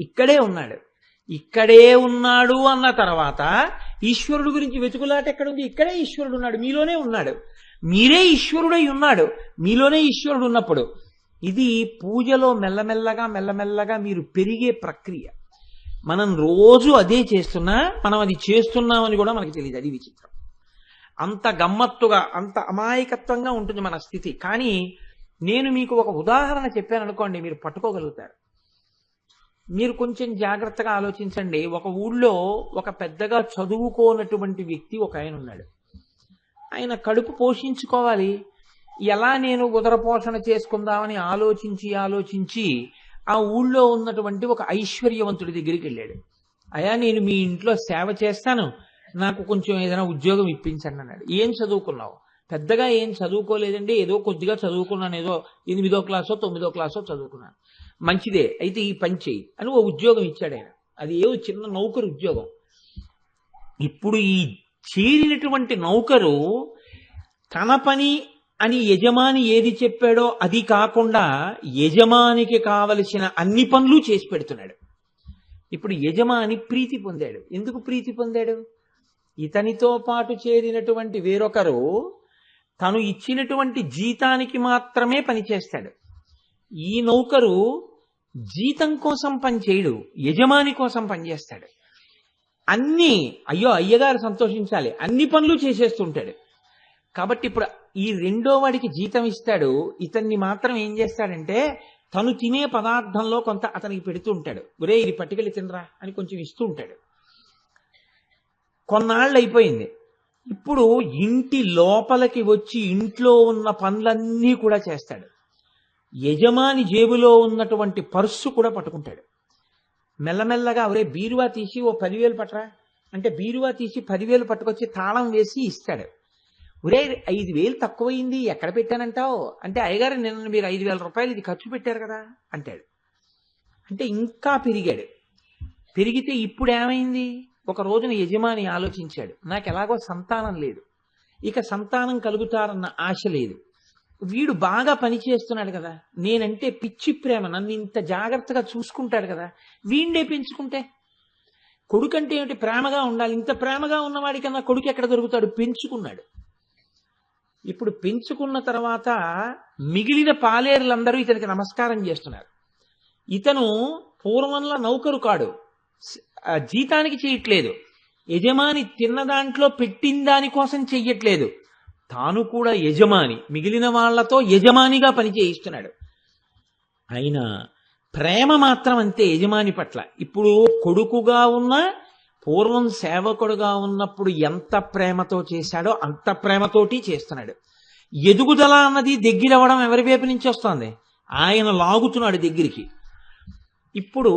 ఇక్కడే ఉన్నాడు. ఇక్కడే ఉన్నాడు అన్న తర్వాత ఈశ్వరుడు గురించి వెతుకులాట ఎక్కడుంది? ఇక్కడే ఈశ్వరుడు ఉన్నాడు, మీలోనే ఉన్నాడు. మీరే ఈశ్వరుడై ఉన్నాడు, మీలోనే ఈశ్వరుడు ఉన్నప్పుడు ఇది పూజలో మెల్లమెల్లగా మీరు పెరిగే ప్రక్రియ. మనం రోజు అదే చేస్తున్నా మనం అది చేస్తున్నామని కూడా మనకి తెలియదు. అది విచిత్రం. అంత గమ్మత్తుగా, అంత అమాయకత్వంగా ఉంటుంది మన స్థితి. కానీ నేను మీకు ఒక ఉదాహరణ చెప్పాను అనుకోండి, మీరు పట్టుకోగలుగుతారు. మీరు కొంచెం జాగ్రత్తగా ఆలోచించండి. ఒక ఊళ్ళో ఒక పెద్దగా చదువుకోనటువంటి వ్యక్తి ఒక ఆయన ఉన్నాడు. ఆయన కడుపు పోషించుకోవాలి, ఎలా నేను ఉదర పోషణ చేసుకుందామని ఆలోచించి ఆ ఊళ్ళో ఉన్నటువంటి ఒక ఐశ్వర్యవంతుడి దగ్గరికి వెళ్ళాడు. అయ్యా, నేను మీ ఇంట్లో సేవ చేస్తాను, నాకు కొంచెం ఏదైనా ఉద్యోగం ఇప్పించండి అన్నాడు. ఏం చదువుకున్నావు? పెద్దగా ఏం చదువుకోలేదండి, ఏదో కొద్దిగా చదువుకున్నాను, ఏదో 8వ క్లాసో 9వ క్లాసో చదువుకున్నాను. మంచిదే, అయితే ఈ పని చేయి అని ఓ ఉద్యోగం ఇచ్చాడు ఆయన. అది ఏదో చిన్న నౌకరు ఉద్యోగం. ఇప్పుడు ఈ చేరినటువంటి నౌకరు తన పని అని యజమాని ఏది చెప్పాడో అది కాకుండా యజమానికి కావలసిన అన్ని పనులు చేసి పెడుతున్నాడు. ఇప్పుడు యజమాని ప్రీతి పొందాడు. ఎందుకు ప్రీతి పొందాడు? ఇతనితో పాటు చేరినటువంటి వేరొకరు తను ఇచ్చినటువంటి జీతానికి మాత్రమే పనిచేస్తాడు. ఈ నౌకరు జీతం కోసం పనిచేయడు, యజమాని కోసం పనిచేస్తాడు. అన్నీ అయ్యగారు సంతోషించాలి, అన్ని పనులు చేసేస్తుంటాడు. కాబట్టి ఇప్పుడు ఈ రెండో వాడికి జీతం ఇస్తాడు, ఇతన్ని మాత్రం ఏం చేస్తాడంటే తను తినే పదార్థంలో కొంత అతనికి పెడుతూ ఉంటాడు. ఒరే, ఇది పట్టుకెళ్ళి తినరా అని కొంచెం ఇస్తూ ఉంటాడు. కొన్నాళ్ళు అయిపోయింది. ఇప్పుడు ఇంటి లోపలికి వచ్చి ఇంట్లో ఉన్న పనులన్నీ కూడా చేస్తాడు. యజమాని జేబులో ఉన్నటువంటి పర్సు కూడా పట్టుకుంటాడు. మెల్లమెల్లగా ఒరే బీరువా తీసి ఓ 10,000 పట్టరా అంటే బీరువా తీసి 10,000 పట్టుకొచ్చి తాళం వేసి ఇస్తాడు. ఒరే 5,000 తక్కువైంది ఎక్కడ పెట్టానంటావు అంటే అయ్యగారు నిన్న మీరు 5,000 రూపాయలు ఇది ఖర్చు పెట్టారు కదా అంటాడు. అంటే ఇంకా పెరిగాడు. పెరిగితే ఇప్పుడు ఏమైంది? ఒక రోజున యజమాని ఆలోచించాడు, నాకు ఎలాగో సంతానం లేదు, ఇక సంతానం కలుగుతారన్న ఆశ లేదు, వీడు బాగా పని చేస్తున్నాడు కదా, నేనంటే పిచ్చి ప్రేమ, నన్ను ఇంత జాగ్రత్తగా చూసుకుంటాడు కదా, వీణ్ణే పెంచుకుంటే. కొడుకంటే ఏమిటి, ప్రేమగా ఉండాలి, ఇంత ప్రేమగా ఉన్నవాడి కన్నా కొడుకు ఎక్కడ దొరుకుతాడు? పెంచుకున్నాడు. ఇప్పుడు పెంచుకున్న తర్వాత మిగిలిన పాలేరులందరూ ఇతనికి నమస్కారం చేస్తున్నారు. ఇతను పూర్వంలో నౌకరు కాడు, జీతానికి చేయట్లేదు, యజమాని తిన్న దాంట్లో పెట్టిన దానికోసం చెయ్యట్లేదు, తాను కూడా యజమాని, మిగిలిన వాళ్లతో యజమానిగా పని చేయిస్తున్నాడు. అయినా ప్రేమ మాత్రం అంతే యజమాని పట్ల. ఇప్పుడు కొడుకుగా ఉన్న, పూర్వం సేవకుడుగా ఉన్నప్పుడు ఎంత ప్రేమతో చేశాడో అంత ప్రేమతోటి చేస్తున్నాడు. ఎదుగుదల అన్నది దగ్గరవ్వడం ఎవరి వైపు నుంచి వస్తుంది? ఆయన లాగుతున్నాడు దగ్గరికి. ఇప్పుడు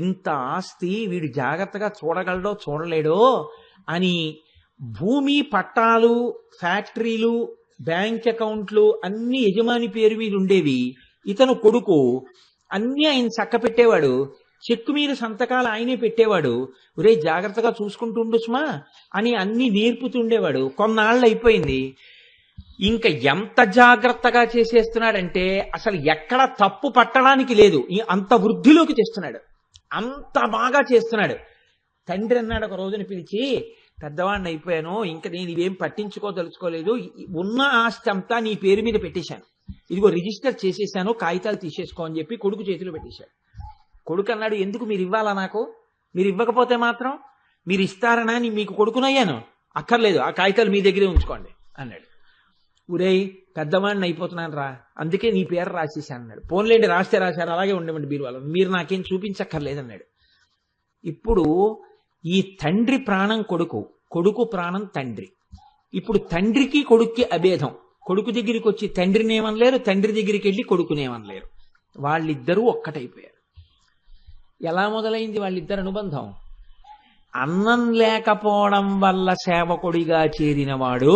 ఇంత ఆస్తి వీడు జాగ్రత్తగా చూడగలడో చూడలేడో అని భూమి, పట్టాలు, ఫ్యాక్టరీలు, బ్యాంక్ అకౌంట్లు అన్ని యజమాని పేరు మీద ఉండేవి. ఇతను కొడుకు అన్నీ ఆయన చక్క పెట్టేవాడు, చెక్కు మీద సంతకాలు ఆయనే పెట్టేవాడు. ఒరే జాగ్రత్తగా చూసుకుంటుండు సుమా అని అన్ని నేర్పుతుండేవాడు. కొన్నాళ్ళు అయిపోయింది, ఇంకా ఎంత జాగ్రత్తగా చేసేస్తున్నాడంటే అసలు ఎక్కడ తప్పు పట్టడానికి లేదు, అంత వృద్ధిలోకి తెస్తున్నాడు, అంత బాగా చేస్తున్నాడు. తండ్రి అన్నాడు ఒక రోజున పిలిచి, పెద్దవాడిని అయిపోయాను, ఇంకా నేను ఇవేం పట్టించుకోదలుచుకోలేదు, ఉన్న ఆస్తి అంతా నీ పేరు మీద పెట్టేశాను, ఇదిగో రిజిస్టర్ చేసేసాను, కాగితాలు తీసేసుకో అని చెప్పి కొడుకు చేతిలో పెట్టేశాడు. కొడుకు అన్నాడు, ఎందుకు మీరు ఇవ్వాలా నాకు? మీరు ఇవ్వకపోతే మాత్రం మీరు ఇస్తారనా మీకు కొడుకునయ్యాను? అక్కర్లేదు, ఆ కాగితాలు మీ దగ్గరే ఉంచుకోండి అన్నాడు. ఉరేయ్ పెద్దవాడిని అయిపోతున్నాను రా, అందుకే నీ పేరు రాసేసాను అన్నాడు. పోన్లేండి రాస్తే రాశారు, అలాగే ఉండమండి బీరువాలో, మీరు నాకేం చూపించక్కర్లేదన్నాడు. ఇప్పుడు ఈ తండ్రి ప్రాణం కొడుకు, కొడుకు ప్రాణం తండ్రి. ఇప్పుడు తండ్రికి కొడుక్కి అభేదం. కొడుకు దగ్గరికి వచ్చి తండ్రిని ఏమనలేరు, తండ్రి దగ్గరికి వెళ్ళి కొడుకునేమనలేరు. వాళ్ళిద్దరూ ఒక్కటైపోయారు. ఎలా మొదలైంది వాళ్ళిద్దరు అనుబంధం? అన్నం లేకపోవడం వల్ల సేవకుడిగా చేరినవాడు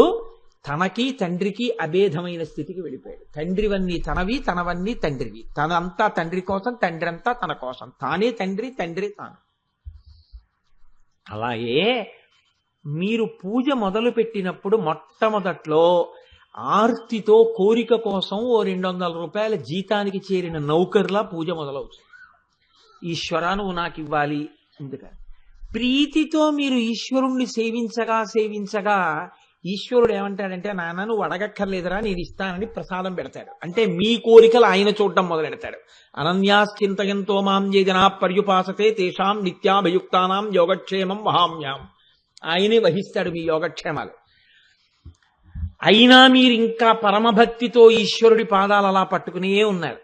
తనకి తండ్రికి అభేదమైన స్థితికి వెళ్ళిపోయాడు. తండ్రివన్నీ తనవి, తనవన్నీ తండ్రివి, తనంతా తండ్రి కోసం, తండ్రి అంతా తన కోసం, తానే తండ్రి, తండ్రి తాను. అలాగే మీరు పూజ మొదలు పెట్టినప్పుడు మొట్టమొదట్లో ఆర్తితో కోరిక కోసం ఓ 200 రూపాయల జీతానికి చేరిన నౌకర్లా పూజ మొదలవుతుంది. ఈశ్వరా నువ్వు నాకు ఇవ్వాలి ఎందుకని. ప్రీతితో మీరు ఈశ్వరుణ్ణి సేవించగా సేవించగా ఈశ్వరుడు ఏమంటాడంటే, నాన్న నువ్వు అడగక్కర్లేదురా నేను ఇస్తానని ప్రసాదం పెడతాడు. అంటే మీ కోరికలు ఆయన చూడటం మొదలెడతాడు. అనన్యాశ్చింతయంతో మాం ఏ జనా పర్యుపాసతే తేషాం నిత్యాభయుక్తానాం యోగక్షేమం వహామ్యాం. ఆయనే వహిస్తాడు మీ యోగక్షేమాలు. అయినా మీరు ఇంకా పరమభక్తితో ఈశ్వరుడి పాదాలు అలా పట్టుకునే ఉన్నారు.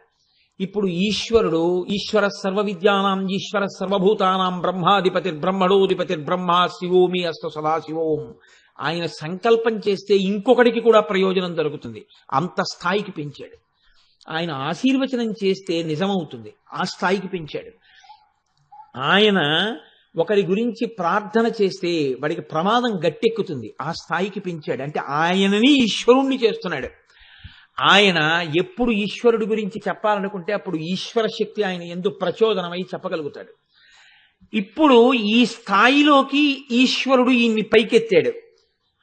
ఇప్పుడు ఈశ్వరుడు ఈశ్వర సర్వ విద్యానాం ఈశ్వర సర్వభూతానాం బ్రహ్మాధిపతిర్బ్రహ్మణోధిపతిర్బ్రహ్మ శివోమి అస్త సదాశివోం. ఆయన సంకల్పం చేస్తే ఇంకొకడికి కూడా ప్రయోజనం దొరుకుతుంది, అంత స్థాయికి పెంచాడు. ఆయన ఆశీర్వచనం చేస్తే నిజమవుతుంది, ఆ స్థాయికి పెంచాడు. ఆయన ఒకరి గురించి ప్రార్థన చేస్తే వాడికి ప్రమాదం గట్టెక్కుతుంది, ఆ స్థాయికి పెంచాడు. అంటే ఆయనని ఈశ్వరుణ్ణి చేస్తున్నాడు. ఆయన ఎప్పుడు ఈశ్వరుడి గురించి చెప్పాలనుకుంటే అప్పుడు ఈశ్వర శక్తి ఆయన యందు ప్రచోదనమై చెప్పగలుగుతాడు. ఇప్పుడు ఈ స్థాయిలోకి ఈశ్వరుడు ఈయన్ని పైకెత్తాడు.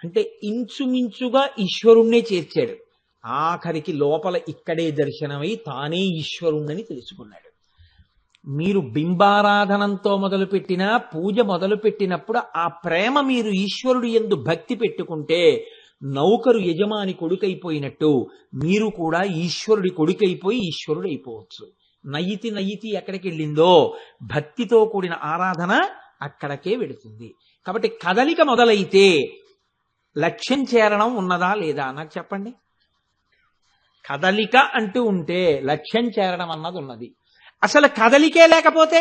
అంటే ఇంచుమించుగా ఈశ్వరుణ్ణే చేర్చాడు. ఆఖరికి లోపల ఇక్కడే దర్శనమై తానే ఈశ్వరుణ్ణని తెలుసుకున్నాడు. మీరు బింబారాధనంతో మొదలుపెట్టినా పూజ మొదలుపెట్టినప్పుడు ఆ ప్రేమ మీరు ఈశ్వరుడు యందు భక్తి పెట్టుకుంటే నౌకరు యజమాని కొడుకైపోయినట్టు మీరు కూడా ఈశ్వరుడి కొడుకైపోయి ఈశ్వరుడు అయిపోవచ్చు. నయితి నయితి ఎక్కడికి వెళ్ళిందో భక్తితో కూడిన ఆరాధన అక్కడికే వెడుతుంది. కాబట్టి కదలిక మొదలైతే లక్ష్యం చేరడం ఉన్నదా లేదా నాకు చెప్పండి. కదలిక అంటూ ఉంటే లక్ష్యం చేరడం అన్నది ఉన్నది. అసలు కదలికే లేకపోతే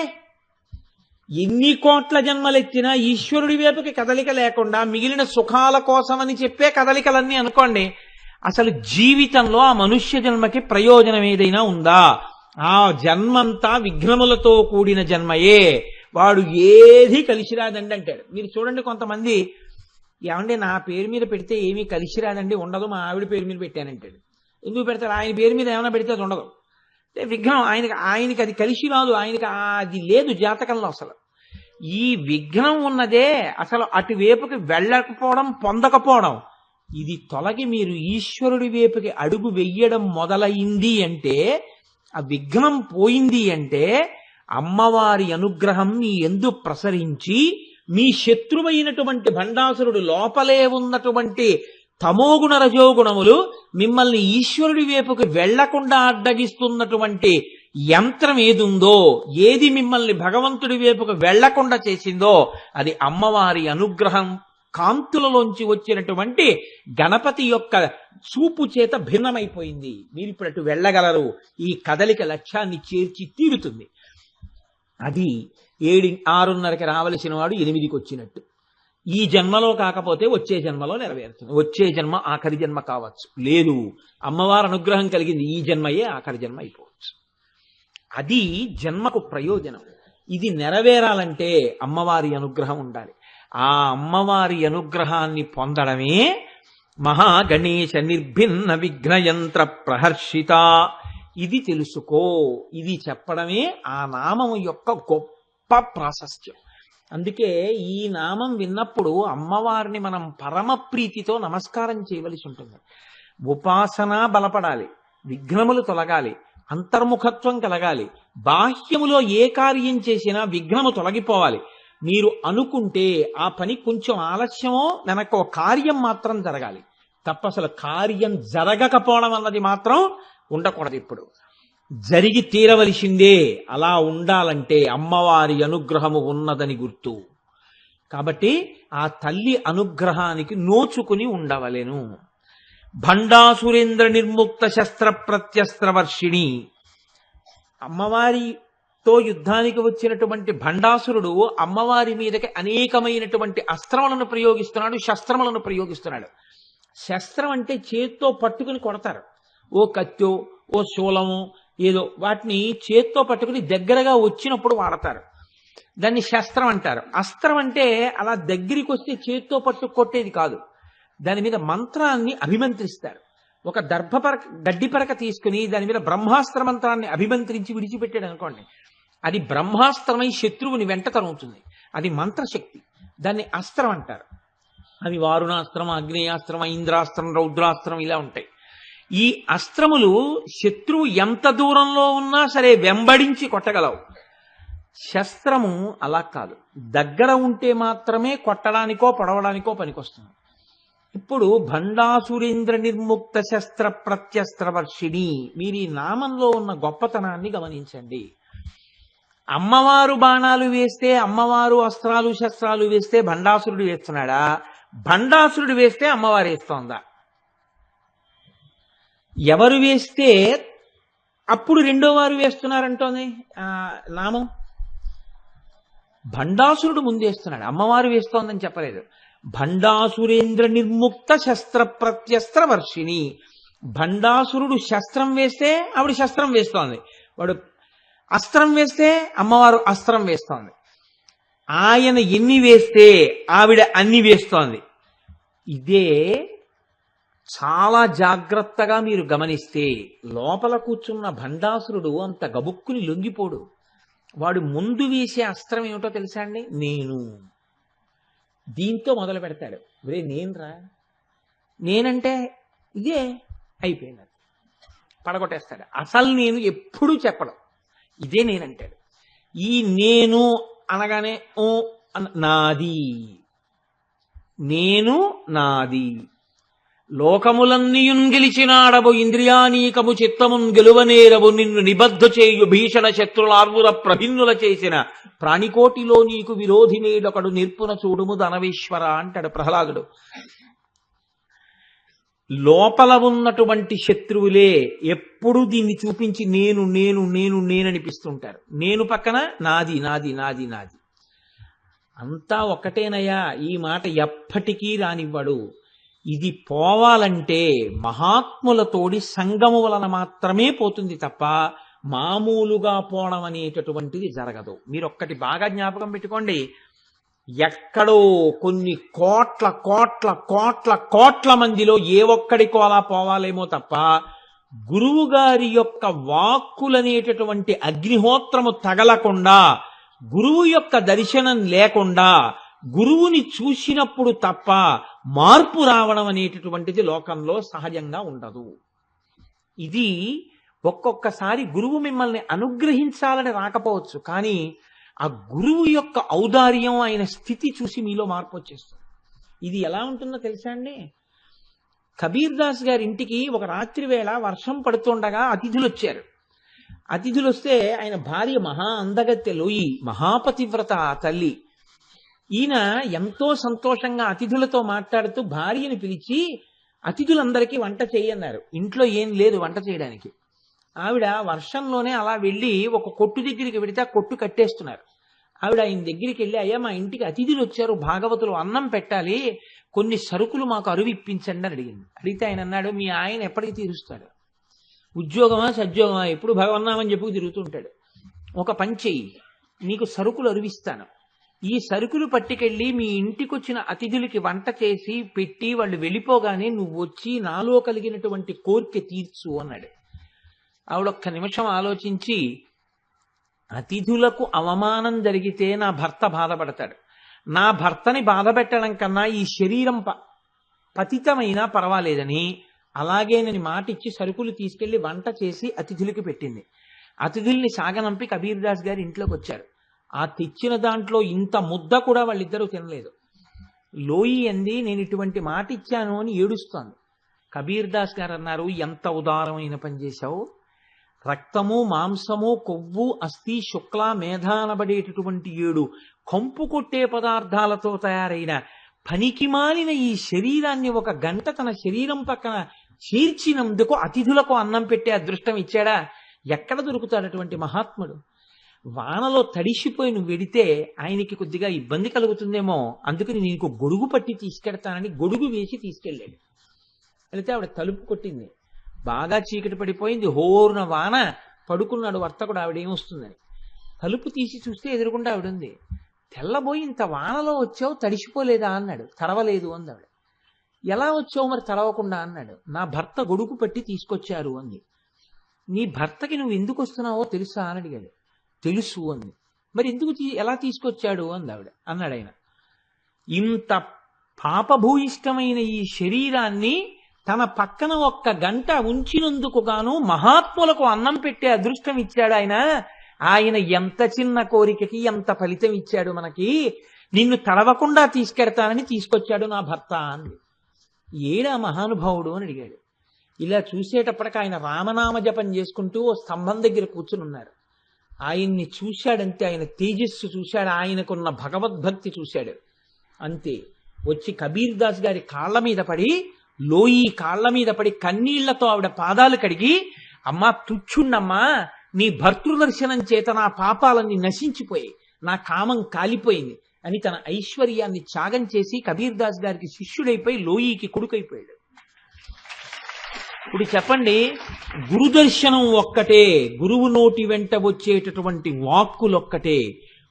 ఎన్ని కోట్ల జన్మలెత్తినా ఈశ్వరుడి వైపుకి కదలిక లేకుండా మిగిలిన సుఖాల కోసమని చెప్పే కదలికలన్నీ అనుకోండి, అసలు జీవితంలో ఆ మనుష్య జన్మకి ప్రయోజనం ఏదైనా ఉందా? ఆ జన్మంతా విఘ్నములతో కూడిన జన్మయే, వాడు ఏది కలిసి రాదండి అంటాడు. మీరు చూడండి, కొంతమంది ఏమంటే నా పేరు మీద పెడితే ఏమీ కలిసి రాదండి, ఉండదు, మా ఆవిడ పేరు మీద పెట్టానంటాడు. ఎందుకు పెడతారు? ఆయన పేరు మీద ఏమైనా పెడితే అది ఉండదు. విఘ్నం ఆయనకి అది కలిసి రాదు, ఆయనకి అది లేదు జాతకంలో. అసలు ఈ విఘ్నం ఉన్నదే అసలు అటువైపుకి వెళ్ళకపోవడం, పొందకపోవడం. ఇది తొలగి మీరు ఈశ్వరుడి వైపుకి అడుగు వెయ్యడం మొదలైంది అంటే, ఆ విఘ్నం పోయింది అంటే, అమ్మవారి అనుగ్రహం మీ యందు ప్రసరించి మీ శత్రువైనటువంటి భండాసురుడు లోపలే ఉన్నటువంటి తమోగుణ రజోగుణములు మిమ్మల్ని ఈశ్వరుడి వైపుకి వెళ్లకుండా అడ్డగిస్తున్నటువంటి యంత్రం ఏదుందో, ఏది మిమ్మల్ని భగవంతుడి వైపుకు వెళ్లకుండా చేసిందో, అది అమ్మవారి అనుగ్రహం కాంతులలోంచి వచ్చినటువంటి గణపతి యొక్క చూపు చేత భిన్నమైపోయింది. మీరు ఇప్పుడు అటు వెళ్ళగలరు. ఈ కదలిక లక్ష్యాన్ని చేర్చి తీరుతుంది. అది 6:30కి రావలసిన వాడు 8కి వచ్చినట్టు. ఈ జన్మలో కాకపోతే వచ్చే జన్మలో నెరవేరుతుంది. వచ్చే జన్మ ఆఖరి జన్మ కావచ్చు. లేదు, అమ్మవారి అనుగ్రహం కలిగింది, ఈ జన్మయే ఆఖరి జన్మ అయిపోవచ్చు. అది జన్మకు ప్రయోజనం. ఇది నెరవేరాలంటే అమ్మవారి అనుగ్రహం ఉండాలి. ఆ అమ్మవారి అనుగ్రహాన్ని పొందడమే మహాగణేశ నిర్భిన్న విఘ్నయంత్ర ప్రహర్షిత. ఇది తెలుసుకో. ఇది చెప్పడమే ఆ నామం యొక్క గొప్ప ప్రాశస్త్యం. అందుకే ఈ నామం విన్నప్పుడు అమ్మవారిని మనం పరమ ప్రీతితో నమస్కారం చేయవలసి ఉంటుంది. ఉపాసన బలపడాలి, విఘ్నములు తొలగాలి, అంతర్ముఖత్వం కలగాలి. బాహ్యములో ఏ కార్యం చేసినా విఘ్నము తొలగిపోవాలి. మీరు అనుకుంటే ఆ పని కొంచెం ఆలస్యమో వెనక కార్యం మాత్రం జరగాలి తప్ప అసలు కార్యం జరగకపోవడం అన్నది మాత్రం ఉండకూడదు. ఇప్పుడు జరిగి తీరవలసిందే. అలా ఉండాలంటే అమ్మవారి అనుగ్రహము ఉన్నదని గుర్తు. కాబట్టి ఆ తల్లి అనుగ్రహానికి నోచుకుని ఉండవలెను. భండాసురేంద్ర నిర్ముక్త శస్త్ర ప్రత్యస్త్ర వర్షిణి. అమ్మవారితో యుద్ధానికి వచ్చినటువంటి భండాసురుడు అమ్మవారి మీదకి అనేకమైనటువంటి అస్త్రములను ప్రయోగిస్తున్నాడు, శస్త్రములను ప్రయోగిస్తున్నాడు. శస్త్రం అంటే చేత్తో పట్టుకుని కొడతారు. ఓ కత్తో, ఓ శూలము, ఏదో వాటిని చేత్తో పట్టుకుని దగ్గరగా వచ్చినప్పుడు వాడతారు. దాన్ని శస్త్రం అంటారు. అస్త్రం అంటే అలా దగ్గరికి వస్తే చేత్తో పట్టు కొట్టేది కాదు. దాని మీద మంత్రాన్ని అభిమంత్రిస్తారు. ఒక గడ్డి పరక తీసుకుని దాని మీద బ్రహ్మాస్త్ర మంత్రాన్ని అభిమంత్రించి విడిచిపెట్టాడు అనుకోండి, అది బ్రహ్మాస్త్రమై శత్రువుని వెంట తరుగుతుంది. అది మంత్రశక్తి. దాన్ని అస్త్రం అంటారు. అవి వారుణాస్త్రం, అగ్నేయాస్త్రం, ఇంద్రాస్త్రం, రౌద్రాస్త్రం ఇలా ఉంటాయి. ఈ అస్త్రములు శత్రువు ఎంత దూరంలో ఉన్నా సరే వెంబడించి కొట్టగలవు. శస్త్రము అలా కాదు, దగ్గర ఉంటే మాత్రమే కొట్టడానికో పొడవడానికో పనికొస్తుంది. ఇప్పుడు భండాసురేంద్ర నిర్ముక్త శస్త్ర ప్రత్యస్త్ర వర్షిణి. మీరు ఈ నామంలో ఉన్న గొప్పతనాన్ని గమనించండి. అమ్మవారు బాణాలు వేస్తే, అమ్మవారు అస్త్రాలు శస్త్రాలు వేస్తే భండాసురుడు వేస్తున్నాడా? భండాసురుడు వేస్తే అమ్మవారు వేస్తోందా? ఎవరు వేస్తే అప్పుడు రెండో వారు వేస్తున్నారంటోంది నామం. భండాసురుడు ముందేస్తున్నాడు, అమ్మవారు వేస్తోందని చెప్పలేదు. భండాసురేంద్ర నిర్ముక్త శస్త్ర ప్రత్యస్త్ర వర్షిణి. భండాసురుడు శస్త్రం వేస్తే ఆవిడ శస్త్రం వేస్తోంది, వాడు అస్త్రం వేస్తే అమ్మవారు అస్త్రం వేస్తోంది. ఆయన ఎన్ని వేస్తే ఆవిడ అన్ని వేస్తోంది. ఇదే చాలా జాగ్రత్తగా మీరు గమనిస్తే లోపల కూర్చున్న భండాసురుడు అంత గబుక్కుని లొంగిపోడు. వాడు ముందు వేసే అస్త్రం ఏమిటో తెలుసా అండి? నేను. దీంతో మొదలు పెడతాడు. ఒరే నేనురా, నేనంటే ఇదే అయిపోయింది, పడగొట్టేస్తాడు. అసలు నేను ఎప్పుడూ చెప్పడం, ఇదే నేనంటాడు. ఈ నేను అనగానే ఓ నాది, నేను నాది. లోకములన్నీయున్ గెలిచినాడవు ఇంద్రియానీకము చిత్తమున్ గెలువనేరవు నిన్ను నిబద్ధ చేయు భీషణ శత్రులార్వుర ప్రభిన్నుల చేసిన ప్రాణికోటిలో నీకు విరోధినేడొకడు నిర్పున చూడుము ధనవేశ్వర అంటాడు ప్రహ్లాదుడు. లోపల ఉన్నటువంటి శత్రువులే ఎప్పుడు దీన్ని చూపించి నేను నేను నేను నేననిపిస్తుంటారు. నేను పక్కన నాది నాది నాది నాది. అంతా ఒక్కటేనయ్యా. ఈ మాట ఎప్పటికీ రానివ్వడు. ఇది పోవాలంటే మహాత్ములతోడి సంగము వలన మాత్రమే పోతుంది తప్ప మామూలుగా పోవడం అనేటటువంటిది జరగదు. మీరు ఒక్కటి బాగా జ్ఞాపకం పెట్టుకోండి, ఎక్కడో కొన్ని కోట్ల కోట్ల కోట్ల కోట్ల మందిలో ఏ ఒక్కడికో అలా పోవాలేమో తప్ప గురువు గారి యొక్క వాక్కులనేటటువంటి అగ్నిహోత్రము తగలకుండా, గురువు యొక్క దర్శనం లేకుండా, గురువుని చూసినప్పుడు తప్ప మార్పు రావడం అనేటటువంటిది లోకంలో సహజంగా ఉండదు. ఇది ఒక్కొక్కసారి గురువు మిమ్మల్ని అనుగ్రహించాలని రాకపోవచ్చు, కానీ ఆ గురువు యొక్క ఔదార్యం, ఆయన స్థితి చూసి మీలో మార్పు వచ్చేస్తుంది. ఇది ఎలా ఉంటుందో తెలుసా అండి? కబీర్ దాస్ గారి ఇంటికి ఒక రాత్రి వేళ వర్షం పడుతుండగా అతిథులు వచ్చారు. అతిథులు వస్తే ఆయన భార్య మహా అందగత్తె లోయి, మహాపతివ్రత ఆ తల్లి. ఈయన ఎంతో సంతోషంగా అతిథులతో మాట్లాడుతూ భార్యని పిలిచి అతిథులందరికీ వంట చేయన్నారు. ఇంట్లో ఏం లేదు వంట చేయడానికి. ఆవిడ వర్షంలోనే అలా వెళ్ళి ఒక కొట్టు దగ్గరికి వెడితే ఆ కొట్టు కట్టేస్తున్నారు. ఆవిడ ఆయన దగ్గరికి వెళ్ళి, అయ్యా మా ఇంటికి అతిథులు వచ్చారు, భాగవతులు అన్నం పెట్టాలి, కొన్ని సరుకులు మాకు అరువిప్పించండి అని అడిగింది. అడిగితే ఆయన అన్నాడు, మీ ఆయన ఎప్పటికీ తీరుస్తాడు, ఉద్యోగమా సద్యోగమా ఎప్పుడు భగవన్నామని చెప్పు తిరుగుతుంటాడు. ఒక పని చెయ్యి, నీకు సరుకులు అరువిస్తాను, ఈ సరుకులు పట్టుకెళ్ళి మీ ఇంటికి వచ్చిన అతిథులకి వంట చేసి పెట్టి వాళ్ళు వెళ్ళిపోగానే నువ్వు వచ్చి నాలో కలిగినటువంటి కోరిక తీర్చు అన్నాడు. ఆవిడొక్క నిమిషం ఆలోచించి, అతిథులకు అవమానం జరిగితే నా భర్త బాధపడతాడు, నా భర్తని బాధ పెట్టడం కన్నా ఈ శరీరం పతితమైనా పర్వాలేదని అలాగే నేను మాటిచ్చి సరుకులు తీసుకెళ్లి వంట చేసి అతిథులకి పెట్టింది. అతిథుల్ని సాగనంపి కబీర్ దాస్ గారి ఇంట్లోకి వచ్చారు. ఆ తెచ్చిన దాంట్లో ఇంత ముద్ద కూడా వాళ్ళిద్దరూ తినలేదు. లోయి అంది, నేను ఇటువంటి మాట ఇచ్చాను అని ఏడుస్తోంది. కబీర్ దాస్ గారు అన్నారు, ఎంత ఉదారమైన పని చేశావు, రక్తము మాంసము కొవ్వు అస్థి శుక్ల మేధ అనబడేటటువంటి 7 కంపు కొట్టే పదార్థాలతో తయారైన పనికి మాలిన ఈ శరీరాన్ని ఒక గంట తన శరీరం పక్కన చీర్చినందుకు అతిథులకు అన్నం పెట్టే అదృష్టం ఇచ్చాడా? ఎక్కడ దొరుకుతాడు అటువంటి మహాత్ముడు? వానలో తడిసిపోయి నువ్వు వెడితే ఆయనకి కొద్దిగా ఇబ్బంది కలుగుతుందేమో, అందుకని నీకు గొడుగు పట్టి తీసుకెడతానని గొడుగు వేసి తీసుకెళ్ళాడు. వెళితే ఆవిడ తలుపు కొట్టింది. బాగా చీకటి పడిపోయింది, హోరున వాన, పడుకున్నాడు వర్తకుడు ఆవిడేమొస్తుందని. తలుపు తీసి చూస్తే ఎదురుకుండా ఆవిడుంది. తెల్లబోయి, ఇంత వానలో వచ్చావు తడిసిపోలేదా అన్నాడు. తడవలేదు అంది ఆవిడ. ఎలా వచ్చావు మరి తడవకుండా అన్నాడు. నా భర్త గొడుగు పట్టి తీసుకొచ్చారు అంది. నీ భర్తకి నువ్వు ఎందుకు వస్తున్నావో తెలుసా అని అడిగాడు. తెలుసు అంది. మరి ఎందుకు ఎలా తీసుకొచ్చాడు అంది ఆవిడ. అన్నాడు ఆయన, ఇంత పాపభూయిష్టమైన ఈ శరీరాన్ని తన పక్కన ఒక్క గంట ఉంచినందుకు గాను మహాత్ములకు అన్నం పెట్టే అదృష్టం ఇచ్చాడు ఆయన. ఆయన ఎంత చిన్న కోరికకి ఎంత ఫలితం ఇచ్చాడు మనకి, నిన్ను తడవకుండా తీసుకెడతానని తీసుకొచ్చాడు నా భర్త అంది. ఏడా మహానుభావుడు అని అడిగాడు. ఇలా చూసేటప్పటికి ఆయన రామనామ జపం చేసుకుంటూ ఓ స్తంభం దగ్గర కూర్చుని ఉన్నారు. ఆయన్ని చూశాడంతే, ఆయన తేజస్సు చూశాడు, ఆయనకున్న భగవద్భక్తి చూశాడు. అంతే వచ్చి కబీర్ దాస్ గారి కాళ్ల మీద పడి, లోయి కాళ్ల మీద పడి కన్నీళ్లతో ఆవిడ పాదాలు కడిగి, అమ్మా తుచ్చుండమ్మా, నీ భర్తృదర్శనం చేత నా పాపాలన్నీ నశించిపోయాయి, నా కామం కాలిపోయింది అని తన ఐశ్వర్యాన్ని త్యాగం చేసి కబీర్ దాస్ గారికి శిష్యుడైపోయి లోయికి కొడుకైపోయాడు. ఇప్పుడు చెప్పండి, గురుదర్శనం ఒక్కటే, గురువు నోటి వెంట వచ్చేటటువంటి వాక్కులొక్కటే,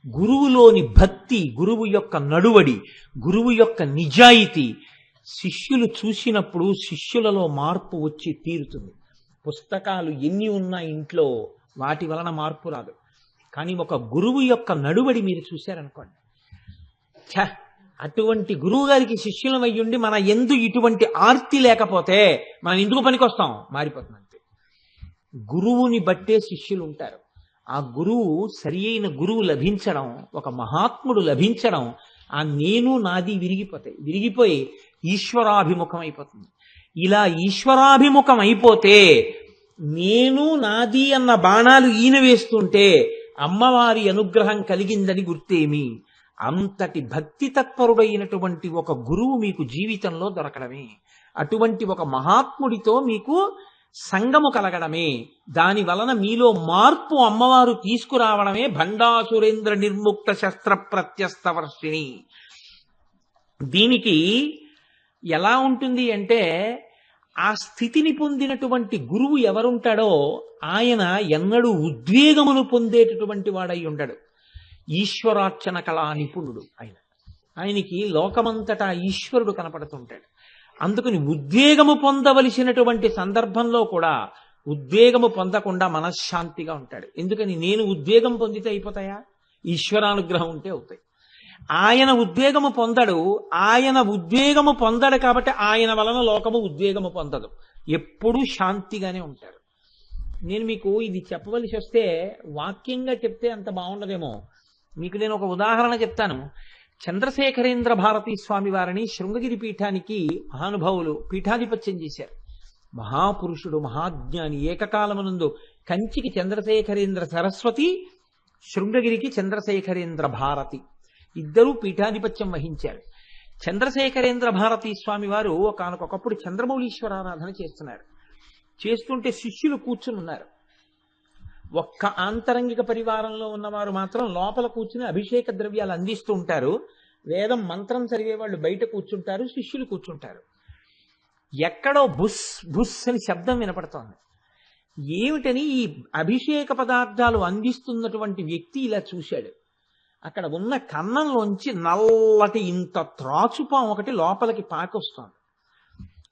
గురువులోని భక్తి, గురువు యొక్క నడువడి, గురువు యొక్క నిజాయితీ శిష్యులు చూసినప్పుడు శిష్యులలో మార్పు వచ్చి తీరుతుంది. పుస్తకాలు ఎన్ని ఉన్నా ఇంట్లో వాటి వలన మార్పు రాదు, కానీ ఒక గురువు యొక్క నడువడి మీరు చూశారనుకోండి, అటువంటి గురువు గారికి శిష్యులం అయ్యుండి మన ఎందు ఇటువంటి ఆర్తి లేకపోతే మనం ఎందుకు పనికొస్తాం? మారిపోతుంది అంతే. గురువుని బట్టే శిష్యులు ఉంటారు. ఆ గురువు సరి అయిన గురువు లభించడం, ఒక మహాత్ముడు లభించడం, ఆ నేను నాది విరిగిపోతాయి, విరిగిపోయి ఈశ్వరాభిముఖం అయిపోతుంది. ఇలా ఈశ్వరాభిముఖం అయిపోతే నేను నాది అన్న బాణాలు ఈయన వేస్తుంటే అమ్మవారి అనుగ్రహం కలిగిందని గుర్తేమి? అంతటి భక్తి తత్పరుడైనటువంటి ఒక గురువు మీకు జీవితంలో దొరకడమే, అటువంటి ఒక మహాత్ముడితో మీకు సంగము కలగడమే, దాని వలన మీలో మార్పు అమ్మవారు తీసుకురావడమే భండాసురేంద్ర నిర్ముక్త శస్త్ర ప్రత్యస్త వర్షిణి. దీనికి ఎలా ఉంటుంది అంటే ఆ స్థితిని పొందినటువంటి గురువు ఎవరుంటాడో ఆయన ఎన్నడూ ఉద్వేగమును పొందేటటువంటి వాడై ఉండడు. ఈశ్వరార్చన కళా నిపుణుడు ఆయన. ఆయనకి లోకమంతటా ఈశ్వరుడు కనపడుతుంటాడు. అందుకని ఉద్వేగము పొందవలసినటువంటి సందర్భంలో కూడా ఉద్వేగము పొందకుండా మనశ్శాంతిగా ఉంటాడు. ఎందుకని నేను ఉద్వేగం పొందితే అయిపోతాయా? ఈశ్వరానుగ్రహం ఉంటే అవుతాయి. ఆయన ఉద్వేగము పొందడు. ఆయన ఉద్వేగము పొందడు కాబట్టి ఆయన వలన లోకము ఉద్వేగము పొందదు. ఎప్పుడూ శాంతిగానే ఉంటారు. నేను మీకు ఇది చెప్పవలసి వస్తే వాక్యంగా చెప్తే అంత బాగుండదేమో. మీకు నేను ఒక ఉదాహరణ చెప్తాను. చంద్రశేఖరేంద్ర భారతీ స్వామి వారిని శృంగగిరి పీఠానికి మహానుభావులు పీఠాధిపత్యం చేశారు. మహాపురుషుడు, మహాజ్ఞాని. ఏకకాలమునందు కంచికి చంద్రశేఖరేంద్ర సరస్వతి, శృంగగిరికి చంద్రశేఖరేంద్ర భారతి ఇద్దరూ పీఠాధిపత్యం వహించారు. చంద్రశేఖరేంద్ర భారతీ స్వామి వారు ఒకనకొకప్పుడు చంద్రమౌళీశ్వరారాధన చేస్తున్నారు. చేస్తుంటే శిష్యులు కూర్చుని ఉన్నారు. ఒక్క ఆంతరంగిక పరివారంలో ఉన్నవారు మాత్రం లోపల కూర్చుని అభిషేక ద్రవ్యాలు అందిస్తూ ఉంటారు. వేదం మంత్రం చదివే వాళ్ళు బయట కూర్చుంటారు, శిష్యులు కూర్చుంటారు. ఎక్కడో బుస్ బుస్ అని శబ్దం వినపడుతోంది. ఏమిటని ఈ అభిషేక పదార్థాలు అందిస్తున్నటువంటి వ్యక్తి ఇలా చూశాడు. అక్కడ ఉన్న కన్నంలోంచి నల్లటి ఇంత త్రాచుపాం ఒకటి లోపలికి పాకొస్తోంది.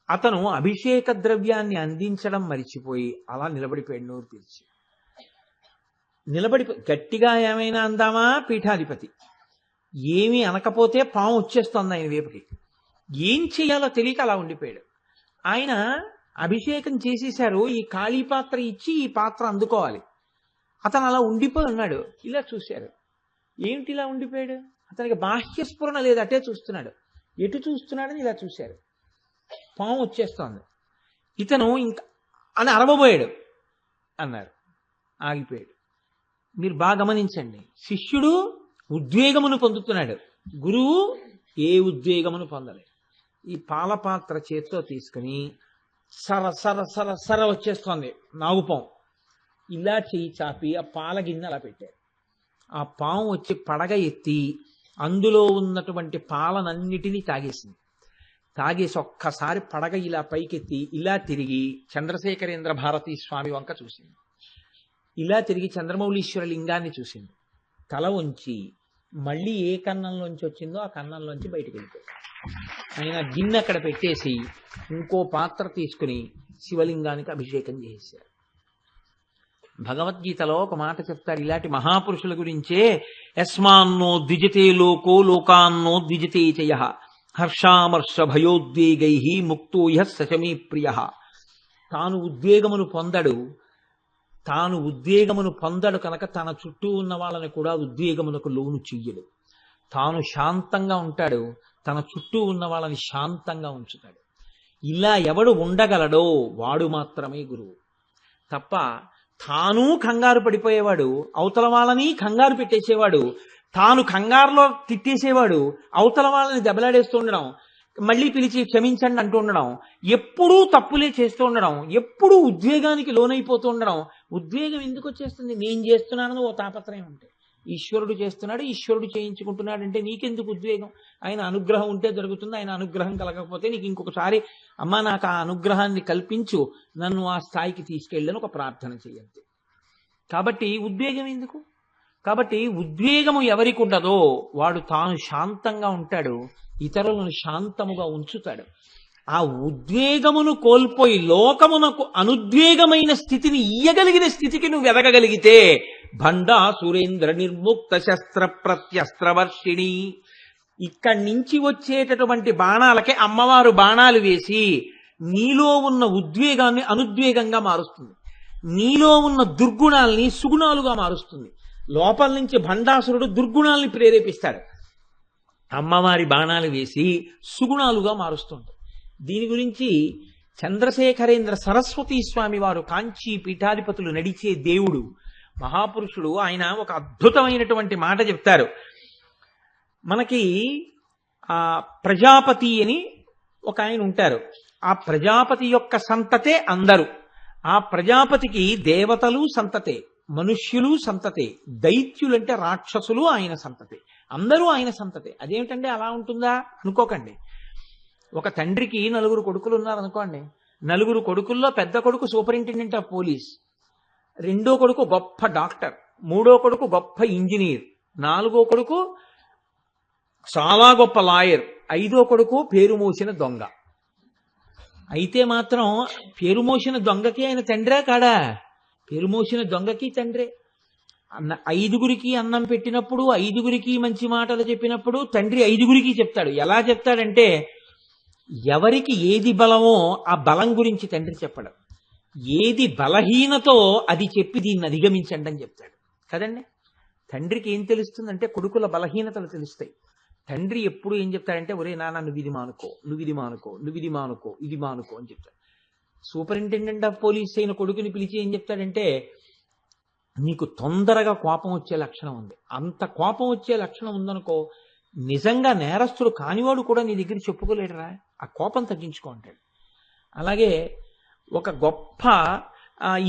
అతను అభిషేక ద్రవ్యాన్ని అందించడం మరిచిపోయి అలా నిలబడిపోయాడు. నోరు తెరిచి గట్టిగా ఏమైనా అందామా? పీఠాధిపతి ఏమీ అనకపోతే పాము వచ్చేస్తోంది ఆయన వైపుకి. ఏం చెయ్యాలో తెలియక అలా ఉండిపోయాడు. ఆయన అభిషేకం చేసేశారు. ఈ ఖాళీ పాత్ర ఇచ్చి ఈ పాత్ర అందుకోవాలి. అతను అలా ఉండిపోయి ఉన్నాడు. ఇలా చూశారు. ఏమిటి ఇలా ఉండిపోయాడు? అతనికి బాహ్య స్ఫురణ లేదు, అటే చూస్తున్నాడు. ఎటు చూస్తున్నాడని ఇలా చూశారు. పాము వచ్చేస్తోంది. ఇతను ఇంకా అని అరవబోయాడు. అన్నారు. ఆగిపోయాడు. మీరు బాగా గమనించండి. శిష్యుడు ఉద్వేగమును పొందుతున్నాడు, గురువు ఏ ఉద్వేగమును పొందలేదు. ఈ పాలపాత్ర చేతితో తీసుకుని సర సర సర సర వచ్చేస్తోంది నాగుపాం. ఇలా చేయి చాపి ఆ పాల గిన్నె అలా పెట్టారు. ఆ పాము వచ్చి పడగ ఎత్తి అందులో ఉన్నటువంటి పాలనన్నిటినీ తాగేసింది. తాగేసి ఒక్కసారి పడగ ఇలా పైకెత్తి ఇలా తిరిగి చంద్రశేఖరేంద్ర భారతీ స్వామి వంక చూసింది. ఇలా తిరిగి చంద్రమౌళీశ్వర లింగాన్ని చూసింది. తల వంచి మళ్ళీ ఏ కన్నంలోంచి వచ్చిందో ఆ కన్నంలోంచి బయటకు వెళ్ళిపోయింది. ఆయన గిన్నె అక్కడ పెట్టేసి ఇంకో పాత్ర తీసుకుని శివలింగానికి అభిషేకం చేశారు. భగవద్గీతలో ఒక మాట చెప్తారు ఇలాంటి మహాపురుషుల గురించే. యస్మాన్నో ద్విజతే లోకో లోకాన్నో ద్విజతే చయ హర్షామర్ష భయోద్వేగై ముక్తో యః సచమే ప్రియ. తాను ఉద్వేగమును పొందడు కనుక తన చుట్టూ ఉన్న వాళ్ళని కూడా ఉద్వేగమునకు లోను చెయ్యడు. తాను శాంతంగా ఉంటాడు, తన చుట్టూ ఉన్న వాళ్ళని శాంతంగా ఉంచుతాడు. ఇలా ఎవడు ఉండగలడో వాడు మాత్రమే గురువు. తప్ప తాను కంగారు పడిపోయేవాడు, అవతల వాళ్ళని కంగారు పెట్టేసేవాడు, తాను కంగారులో తిట్టేసేవాడు, అవతల వాళ్ళని దెబ్బలాడేస్తూ ఉండడం, మళ్ళీ పిలిచి క్షమించండి అంటూ ఉండడం, ఎప్పుడూ తప్పులే చేస్తూ ఉండడం, ఎప్పుడూ ఉద్వేగానికి లోనైపోతూ ఉండడం. ఉద్వేగం ఎందుకు వచ్చేస్తుంది? నేను చేస్తున్నానని ఓ తాపత్రయం ఉంటే. ఈశ్వరుడు చేస్తున్నాడు, ఈశ్వరుడు చేయించుకుంటున్నాడు అంటే నీకెందుకు ఉద్వేగం? ఆయన అనుగ్రహం ఉంటే జరుగుతుంది. ఆయన అనుగ్రహం కలగకపోతే నీకు ఇంకొకసారి అమ్మా నాకు ఆ అనుగ్రహాన్ని కల్పించు, నన్ను ఆ స్థాయికి తీసుకెళ్ళని ఒక ప్రార్థన చేయండి. కాబట్టి ఉద్వేగం ఎందుకు? కాబట్టి ఉద్వేగము ఎవరికి ఉండదో వాడు తాను శాంతంగా ఉంటాడు, ఇతరులను శాంతముగా ఉంచుతాడు. ఆ ఉద్వేగమును కోల్పోయి లోకమునకు అనుద్వేగమైన స్థితిని ఇయ్యగలిగిన స్థితికి నువ్వు ఎదగగలిగితే భండా సురేంద్ర నిర్ముక్త శస్త్ర ప్రత్యస్త్రవర్షిణి. ఇక్కడి నుంచి వచ్చేటటువంటి బాణాలకే అమ్మవారు బాణాలు వేసి నీలో ఉన్న ఉద్వేగాన్ని అనుద్వేగంగా మారుస్తుంది, నీలో ఉన్న దుర్గుణాల్ని సుగుణాలుగా మారుస్తుంది. లోపల నుంచి భండాసురుడు దుర్గుణాల్ని ప్రేరేపిస్తాడు, అమ్మవారి బాణాలు వేసి సుగుణాలుగా మారుస్తుంది. దీని గురించి చంద్రశేఖరేంద్ర సరస్వతీ స్వామి వారు, కాంచీ పీఠాధిపతులు నడిచే దేవుడు, మహాపురుషుడు, ఆయన ఒక అద్భుతమైనటువంటి మాట చెప్తారు. మనకి ఆ ప్రజాపతి అని ఒక ఆయన ఉంటారు. ఆ ప్రజాపతి యొక్క సంతతే అందరూ. ఆ ప్రజాపతికి దేవతలు సంతతే, మనుష్యులు సంతతే, దైత్యులంటే రాక్షసులు ఆయన సంతతే, అందరూ ఆయన సంతతే. అదేమిటంటే అలా ఉంటుందా అనుకోకండి. ఒక తండ్రికి 4 కొడుకులు ఉన్నారనుకోండి. 4 కొడుకుల్లో పెద్ద కొడుకు సూపరింటెండెంట్ ఆఫ్ పోలీస్, రెండో కొడుకు గొప్ప డాక్టర్, మూడో కొడుకు గొప్ప ఇంజనీర్, 4గో కొడుకు చాలా గొప్ప లాయర్, 5వ కొడుకు పేరు మోసిన దొంగ. అయితే మాత్రం పేరు మోసిన దొంగకి ఆయన తండ్రే కాడా? పేరు మోసిన దొంగకి తండ్రే. 5గురికి అన్నం పెట్టినప్పుడు, 5గురికి మంచి మాటలు చెప్పినప్పుడు తండ్రి 5గురికి చెప్తాడు. ఎలా చెప్తాడంటే, ఎవరికి ఏది బలమో ఆ బలం గురించి తండ్రి చెప్పడం, ఏది బలహీనతో అది చెప్పి దీన్ని అధిగమించండి అని చెప్తాడు కదండి. తండ్రికి ఏం తెలుస్తుందంటే కొడుకుల బలహీనతలు తెలుస్తాయి. తండ్రి ఎప్పుడు ఏం చెప్తాడంటే, ఒరే నాన్న నువ్వు ఇది మానుకో, నువ్వు ఇది మానుకో, నువ్వు ఇది మానుకో, ఇది మానుకో అని చెప్తాడు. సూపరింటెండెంట్ ఆఫ్ పోలీస్ అయిన కొడుకుని పిలిచి ఏం చెప్తాడంటే, నీకు తొందరగా కోపం వచ్చే లక్షణం ఉంది, అంత కోపం వచ్చే లక్షణం ఉందనుకో, నిజంగా నేరస్తుడు కానివాడు కూడా నీ దగ్గర చెప్పుకోలేడురా, ఆ కోపం తగ్గించుకో అంటాడు. అలాగే ఒక గొప్ప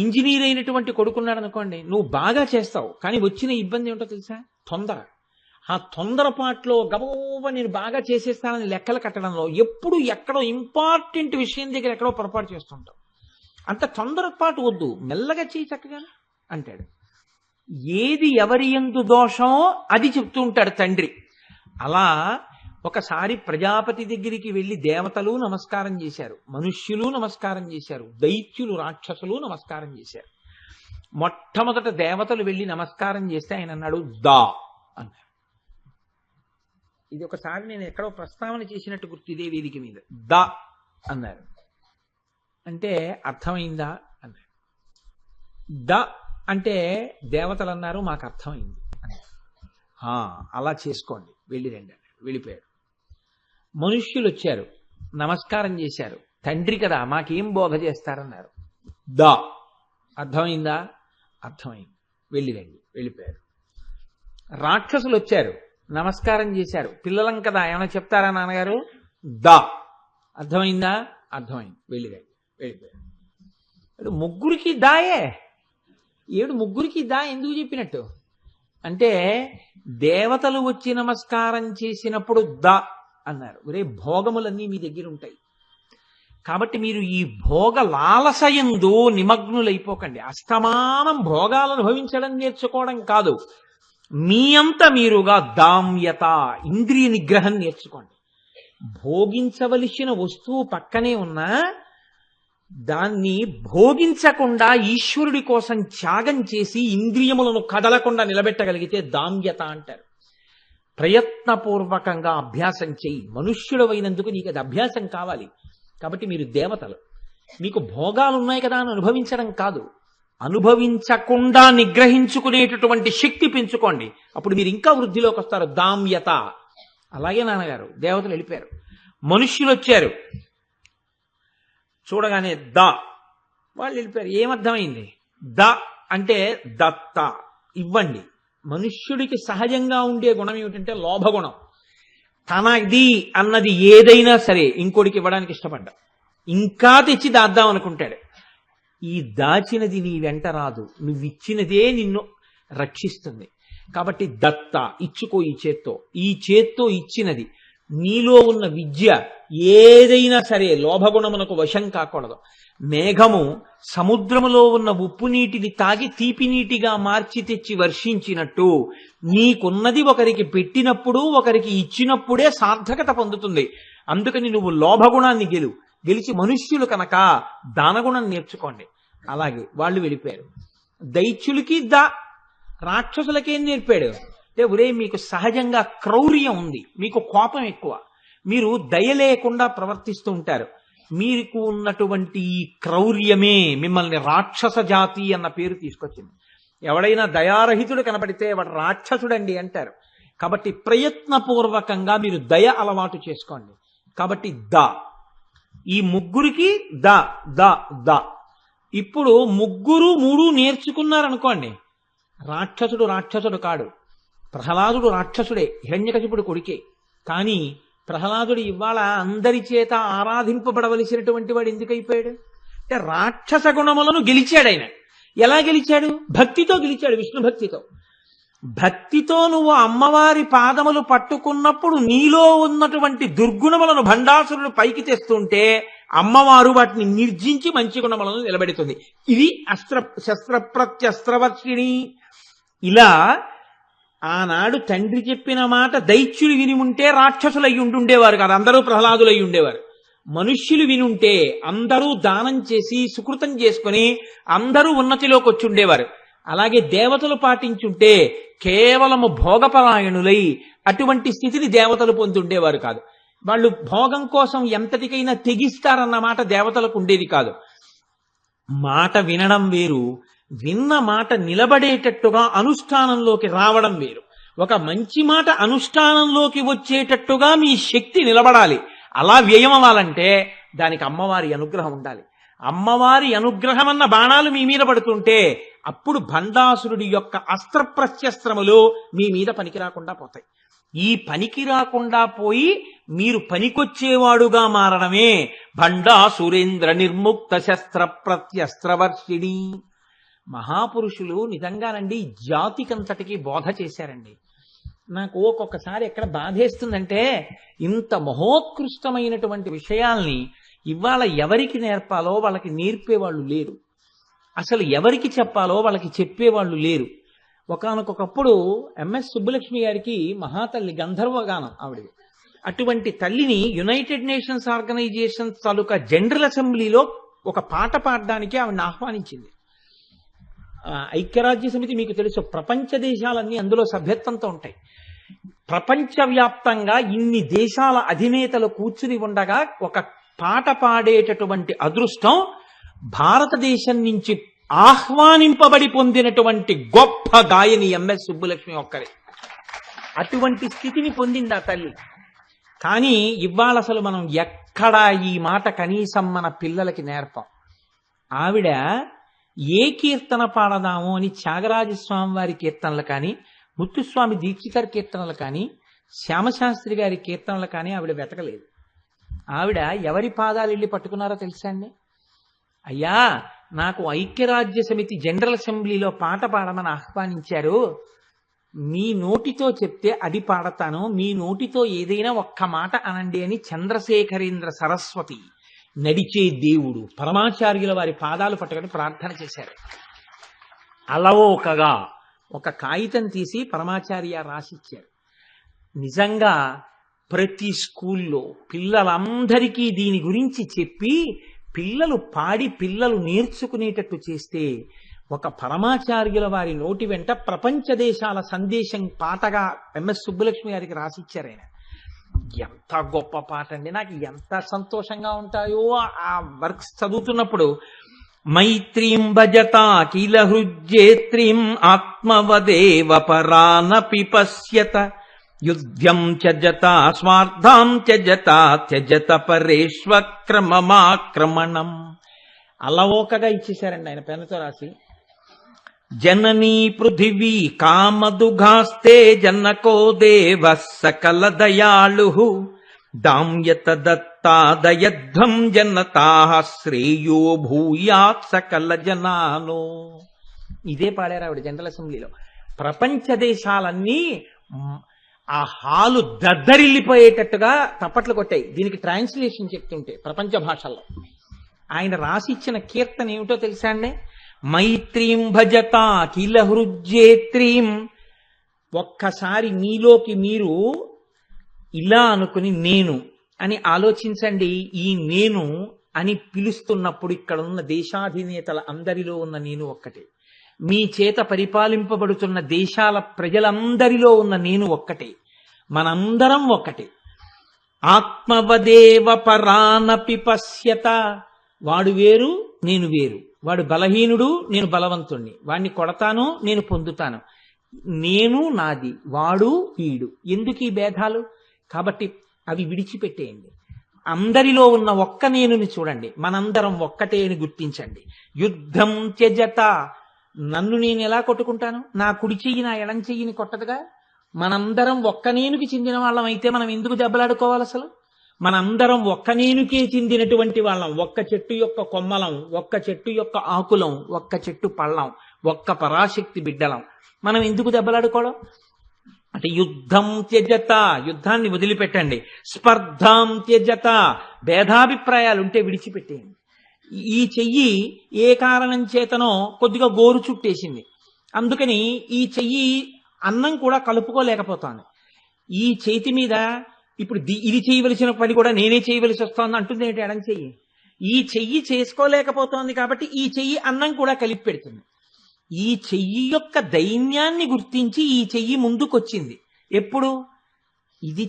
ఇంజనీర్ అయినటువంటి కొడుకున్నాడు అనుకోండి, నువ్వు బాగా చేస్తావు కానీ వచ్చిన ఇబ్బంది ఏమిటో తెలుసా? తొందర. ఆ తొందరపాట్లో గబగబా నేను బాగా చేసేస్తానని లెక్కలు కట్టడంలో ఎప్పుడు ఎక్కడో ఇంపార్టెంట్ విషయం దగ్గర ఎక్కడో పొరపాటు చేస్తుంటావు. అంత తొందరపాటు వద్దు, మెల్లగా చేయి చక్కగా అంటాడు. ఏది ఎవరి యందు దోషమో అది చెప్తూ ఉంటాడు తండ్రి. అలా ఒకసారి ప్రజాపతి దగ్గరికి వెళ్లి దేవతలు నమస్కారం చేశారు, మనుష్యులు నమస్కారం చేశారు, దైత్యులు రాక్షసులు నమస్కారం చేశారు. మొట్టమొదట దేవతలు వెళ్లి నమస్కారం చేస్తే ఆయన అన్నాడు దా అన్నాడు. ఇది ఒకసారి నేను ఎక్కడో ప్రస్తావన చేసినట్టు గుర్తు, ఇదే వేదిక మీద. దా అన్నారు అంటే అర్థమైందా అన్నారు. ద అంటే దేవతలు అన్నారు మాకు అర్థమైంది అన్నారు. అలా చేసుకోండి వెళ్ళి రండి అన్నాడు. వెళ్ళిపోయాడు. మనుష్యులు వచ్చారు, నమస్కారం చేశారు. తండ్రి కదా మాకేం బోధ చేస్తారన్నారు. దా అర్థమైందా? అర్థమైంది, వెళ్ళి రండి. వెళ్ళిపోయారు. రాక్షసులు వచ్చారు, నమస్కారం చేశారు. పిల్లలం కదా ఏమైనా చెప్తారా నాన్నగారు? దా అర్థమైందా? అర్థమైంది, వెళ్ళి రండి. వెళ్ళిపోయారు. ముగ్గురికి దాయే. ముగ్గురికి దా ఎందుకు చెప్పినట్టు అంటే, దేవతలు వచ్చి నమస్కారం చేసినప్పుడు దా అన్నారు. ఒరే భోగములన్నీ మీ దగ్గర ఉంటాయి కాబట్టి మీరు ఈ భోగ లాలసయందు నిమగ్నులైపోకండి. అస్తమానం భోగాలను అనుభవించడం నేర్చుకోవడం కాదు, మీ అంత మీరుగా దామ్యత, ఇంద్రియ నిగ్రహం నేర్చుకోండి. భోగించవలసిన వస్తువు పక్కనే ఉన్నా దాన్ని భోగించకుండా ఈశ్వరుడి కోసం త్యాగం చేసి ఇంద్రియములను కదలకుండా నిలబెట్టగలిగితే దామ్యత అంటారు. ప్రయత్నపూర్వకంగా అభ్యాసం చెయ్యి. మనుష్యుడవైనందుకు నీకు అది అభ్యాసం కావాలి. కాబట్టి మీరు దేవతలు, మీకు భోగాలు ఉన్నాయి కదా అని అనుభవించడం కాదు, అనుభవించకుండా నిగ్రహించుకునేటటువంటి శక్తి పెంచుకోండి. అప్పుడు మీరు ఇంకా వృద్ధిలోకి వస్తారు. దామ్యత. అలాగే నాన్నగారు దేవతలు వెళ్ళిపోయారు. మనుష్యులు వచ్చారు, చూడగానే ద, వాళ్ళు వెళ్ళిపోయారు. ఏమర్థమైంది? ద అంటే దత్త, ఇవ్వండి. మనుష్యుడికి సహజంగా ఉండే గుణం ఏమిటంటే లోభగుణం. తనది అన్నది ఏదైనా సరే ఇంకోటికి ఇవ్వడానికి ఇష్టపడ్డా, ఇంకా తెచ్చి దాద్దాం అనుకుంటాడు. ఈ దాచినది నీ వెంట రాదు, నువ్విచ్చినదే నిన్ను రక్షిస్తుంది. కాబట్టి దత్త, ఇచ్చుకో ఈ చేత్తో ఇచ్చినది. నీలో ఉన్న విద్య ఏదైనా సరే లోభగుణమునకు వశం కాకూడదు. మేఘము సముద్రములో ఉన్న ఉప్పు నీటిని తాగి తీపి నీటిగా మార్చి తెచ్చి వర్షించినట్టు నీకున్నది ఒకరికి పెట్టినప్పుడు, ఒకరికి ఇచ్చినప్పుడే సార్థకత పొందుతుంది. అందుకని నువ్వు లోభగుణాన్ని గెలిచి మనుష్యులు కనుక దానగుణం నేర్చుకోండి. అలాగే వాళ్ళు వెళ్ళిపోయారు. దైత్యులకి రాక్షసులకేం నేర్పాడు అంటే, ఒరే మీకు సహజంగా క్రౌర్యం ఉంది, మీకు కోపం ఎక్కువ, మీరు దయ లేకుండా ప్రవర్తిస్తూ ఉంటారు. మీకు ఉన్నటువంటి ఈ క్రౌర్యమే మిమ్మల్ని రాక్షస జాతి అన్న పేరు తీసుకొచ్చింది. ఎవడైనా దయారహితుడు కనపడితే వాడు రాక్షసుడండి అంటారు. కాబట్టి ప్రయత్నపూర్వకంగా మీరు దయ అలవాటు చేసుకోండి. కాబట్టి ఈ ముగ్గురికి ద. ఇప్పుడు ముగ్గురు మూడు నేర్చుకున్నారనుకోండి, రాక్షసుడు కాడు. ప్రహ్లాదుడు రాక్షసుడే, హిరణ్యకశిపుడు కొడుకే. కానీ ప్రహ్లాదుడు ఇవాళ అందరి చేత ఆరాధింపబడవలసినటువంటి వాడు ఎందుకు అయిపోయాడు అంటే, రాక్షస గుణములను గెలిచాడు. ఆయన ఎలా గెలిచాడు? భక్తితో గెలిచాడు, విష్ణు భక్తితో. భక్తితో నువ్వు అమ్మవారి పాదములు పట్టుకున్నప్పుడు నీలో ఉన్నటువంటి దుర్గుణములను భండాసురుడు పైకి తెస్తుంటే అమ్మవారు వాటిని నిర్జించి మంచి గుణములను నిలబెడుతుంది. ఇది శస్త్ర ప్రత్యస్త్రవర్షిణి. ఇలా ఆనాడు తండ్రి చెప్పిన మాట దైత్యులు విని ఉంటే రాక్షసులు అయి ఉంటుండేవారు కాదు, అందరూ ప్రహ్లాదులు అయి ఉండేవారు. మనుష్యులు వినుంటే అందరూ దానం చేసి సుకృతం చేసుకుని అందరూ ఉన్నతిలోకి వచ్చి ఉండేవారు. అలాగే దేవతలు పాటించుంటే కేవలము భోగపరాయణులై అటువంటి స్థితిని దేవతలు పొందుండేవారు కాదు. వాళ్ళు భోగం కోసం ఎంతటికైనా తెగిస్తారన్న మాట దేవతలకు ఉండేది కాదు. మాట వినడం వేరు, విన్న మాట నిలబడేటట్టుగా అనుష్ఠానంలోకి రావడం వేరు. ఒక మంచి మాట అనుష్ఠానంలోకి వచ్చేటట్టుగా మీ శక్తి నిలబడాలి. అలా వ్యయం అవ్వాలంటే దానికి అమ్మవారి అనుగ్రహం ఉండాలి. అమ్మవారి అనుగ్రహం అన్న బాణాలు మీ మీద పడుతుంటే అప్పుడు భండాసురుడి యొక్క అస్త్ర ప్రత్యస్త్రములు మీ మీద పనికి రాకుండా పోతాయి. ఈ పనికి రాకుండా పోయి మీరు పనికొచ్చేవాడుగా మారడమే భండాసురేంద్ర నిర్ముక్త శస్త్ర ప్రత్యస్త్రవర్షిణి. మహాపురుషులు నిజంగానండి జాతికంతటికి బోధ చేశారండి. నాకు ఒక్కొక్కసారి ఎక్కడ బాధేస్తుందంటే ఇంత మహోత్కృష్టమైనటువంటి విషయాల్ని ఇవాళ ఎవరికి నేర్పాలో వాళ్ళకి నేర్పేవాళ్ళు లేరు, అసలు ఎవరికి చెప్పాలో వాళ్ళకి చెప్పేవాళ్ళు లేరు. ఒకానొకప్పుడు ఎంఎస్ సుబ్బలక్ష్మి గారికి మహాతల్లి గంధర్వగానం ఆవిడ. అటువంటి తల్లిని యునైటెడ్ నేషన్స్ ఆర్గనైజేషన్ తాలూకా జనరల్ అసెంబ్లీలో ఒక పాట పాడడానికి ఆవిడని ఆహ్వానించింది. ఐక్యరాజ్య సమితి మీకు తెలుసు, ప్రపంచ దేశాలన్నీ అందులో సభ్యత్వంతో ఉంటాయి. ప్రపంచవ్యాప్తంగా ఇన్ని దేశాల అధినేతలు కూర్చుని ఉండగా ఒక పాట పాడేటటువంటి అదృష్టం భారతదేశం నుంచి ఆహ్వానింపబడి పొందినటువంటి గొప్ప గాయని ఎంఎస్ సుబ్బులక్ష్మి ఒక్కరే. అటువంటి స్థితిని పొందింది ఆ తల్లి. కానీ ఇవాళ అసలు మనం ఎక్కడా ఈ మాట కనీసం మన పిల్లలకి నేర్పం. ఆవిడ ఏ కీర్తన పాడదాము అని త్యాగరాజస్వామి వారి కీర్తనలు కానీ, ముత్తుస్వామి దీక్షితర్ కీర్తనలు కానీ, శ్యామశాస్త్రి గారి కీర్తనలు కానీ ఆవిడ వెతకలేదు. ఆవిడ ఎవరి పాదాలు వెళ్ళి పట్టుకున్నారో తెలుసా అండి? అయ్యా, నాకు ఐక్యరాజ్య సమితి జనరల్ అసెంబ్లీలో పాట పాడమని ఆహ్వానించారు, మీ నోటితో చెప్తే అది పాడతాను, మీ నోటితో ఏదైనా ఒక్క మాట అనండి అని చంద్రశేఖరేంద్ర సరస్వతి నడిచే దేవుడు పరమాచార్యుల వారి పాదాలు పట్టుకొని ప్రార్థన చేశారు. అలవోకగా ఒక కాగితం తీసి పరమాచార్య రాసిచ్చారు. నిజంగా ప్రతి స్కూల్లో పిల్లలందరికీ దీని గురించి చెప్పి పిల్లలు పాడి పిల్లలు నేర్చుకునేటట్టు చేస్తే ఒక పరమాచార్యుల వారి నోటి వెంట ప్రపంచ దేశాల సందేశం పాటగా ఎంఎస్ సుబ్బలక్ష్మి గారికి రాసిచ్చారు ఆయన. ఎంత గొప్ప పాట అండి! నాకు ఎంత సంతోషంగా ఉంటాయో ఆ వర్క్స్ చదువుతున్నప్పుడు. మైత్రీం భజతా కిల హృజ్యేత్రీం ఆత్మవదేవ పరానపి పశ్యత యుద్ధం త్యజత స్వార్థాం త్యజత త్యజత పరేష్వక్రమమాక్రమణం. అలవోకగా ఇచ్చేశారండి ఆయన పెన్నుతో రాసి. జననీ పృథివీ కామదుఘాస్తే జనకో దేవ సకల దయాళు దామ్యత దత్తాదయధ్వం జనతా శ్రేయో భూయాత్ సకల జనానో. ఇదే పాడారు ఆవిడ జనరల్ అసెంబ్లీలో. ప్రపంచ దేశాలన్నీ ఆ హాలు దద్దరిల్లిపోయేటట్టుగా తప్పట్లు కొట్టాయి దీనికి ట్రాన్స్లేషన్ చెప్తుంటే ప్రపంచ భాషల్లో. ఆయన రాసిచ్చిన కీర్తన ఏమిటో తెలుసా అండి? మైత్రీం భజత కిల హృజ్యేత్రీం. ఒక్కసారి మీలోకి మీరు ఇలా అనుకుని నేను అని ఆలోచించండి. ఈ నేను అని పిలుస్తున్నప్పుడు ఇక్కడ ఉన్న దేశాధినేతల అందరిలో ఉన్న నేను ఒక్కటే, మీ చేత పరిపాలింపబడుతున్న దేశాల ప్రజలందరిలో ఉన్న నేను ఒక్కటే, మనందరం ఒక్కటే. ఆత్మవదేవ పరానపి పశ్యత. వాడు వేరు, నేను వేరు. వాడు బలహీనుడు, నేను బలవంతుణ్ణి. వాడిని కొడతాను, నేను పొందుతాను. నేను నాది, వాడు వీడు. ఎందుకు ఈ భేదాలు? కాబట్టి అవి విడిచిపెట్టేయండి. అందరిలో ఉన్న ఒక్క నేనుని చూడండి, మనందరం ఒక్కటే అని గుర్తించండి. యుద్ధం త్యజత. నన్ను నేను ఎలా కొట్టుకుంటాను? నా కుడి చెయ్యి నా ఎడం చెయ్యిని కొట్టదుగా. మనందరం ఒక్క నేనుకి చెందిన వాళ్ళం అయితే మనం ఎందుకు దెబ్బలాడుకోవాలి? అసలు మనందరం ఒక్క నేనుకే చెందినటువంటి వాళ్ళం. ఒక్క చెట్టు యొక్క కొమ్మలం, ఒక్క చెట్టు యొక్క ఆకులం, ఒక్క చెట్టు పళ్ళం, ఒక్క పరాశక్తి బిడ్డలం. మనం ఎందుకు దెబ్బలాడుకోవడం? అంటే యుద్ధం త్యజత, యుద్ధాన్ని వదిలిపెట్టండి. స్పర్ధాం త్యజత, భేదాభిప్రాయాలు ఉంటే విడిచిపెట్టేయండి. ఈ చెయ్యి ఏ కారణం చేతనో కొద్దిగా గోరు చుట్టేసింది, అందుకని ఈ చెయ్యి అన్నం కూడా కలుపుకోలేకపోతాను. ఈ చేతి మీద ఇప్పుడు ఇది చేయవలసిన పని కూడా నేనే చేయవలసి వస్తోంది అంటుంది ఏంటి ఎడం చెయ్యి. ఈ చెయ్యి చేసుకోలేకపోతోంది కాబట్టి ఈ చెయ్యి అన్నం కూడా కలిపి పెడుతుంది. ఈ చెయ్యి యొక్క దైన్యాన్ని గుర్తించి ఈ చెయ్యి ముందుకొచ్చింది. ఎప్పుడు? ఇది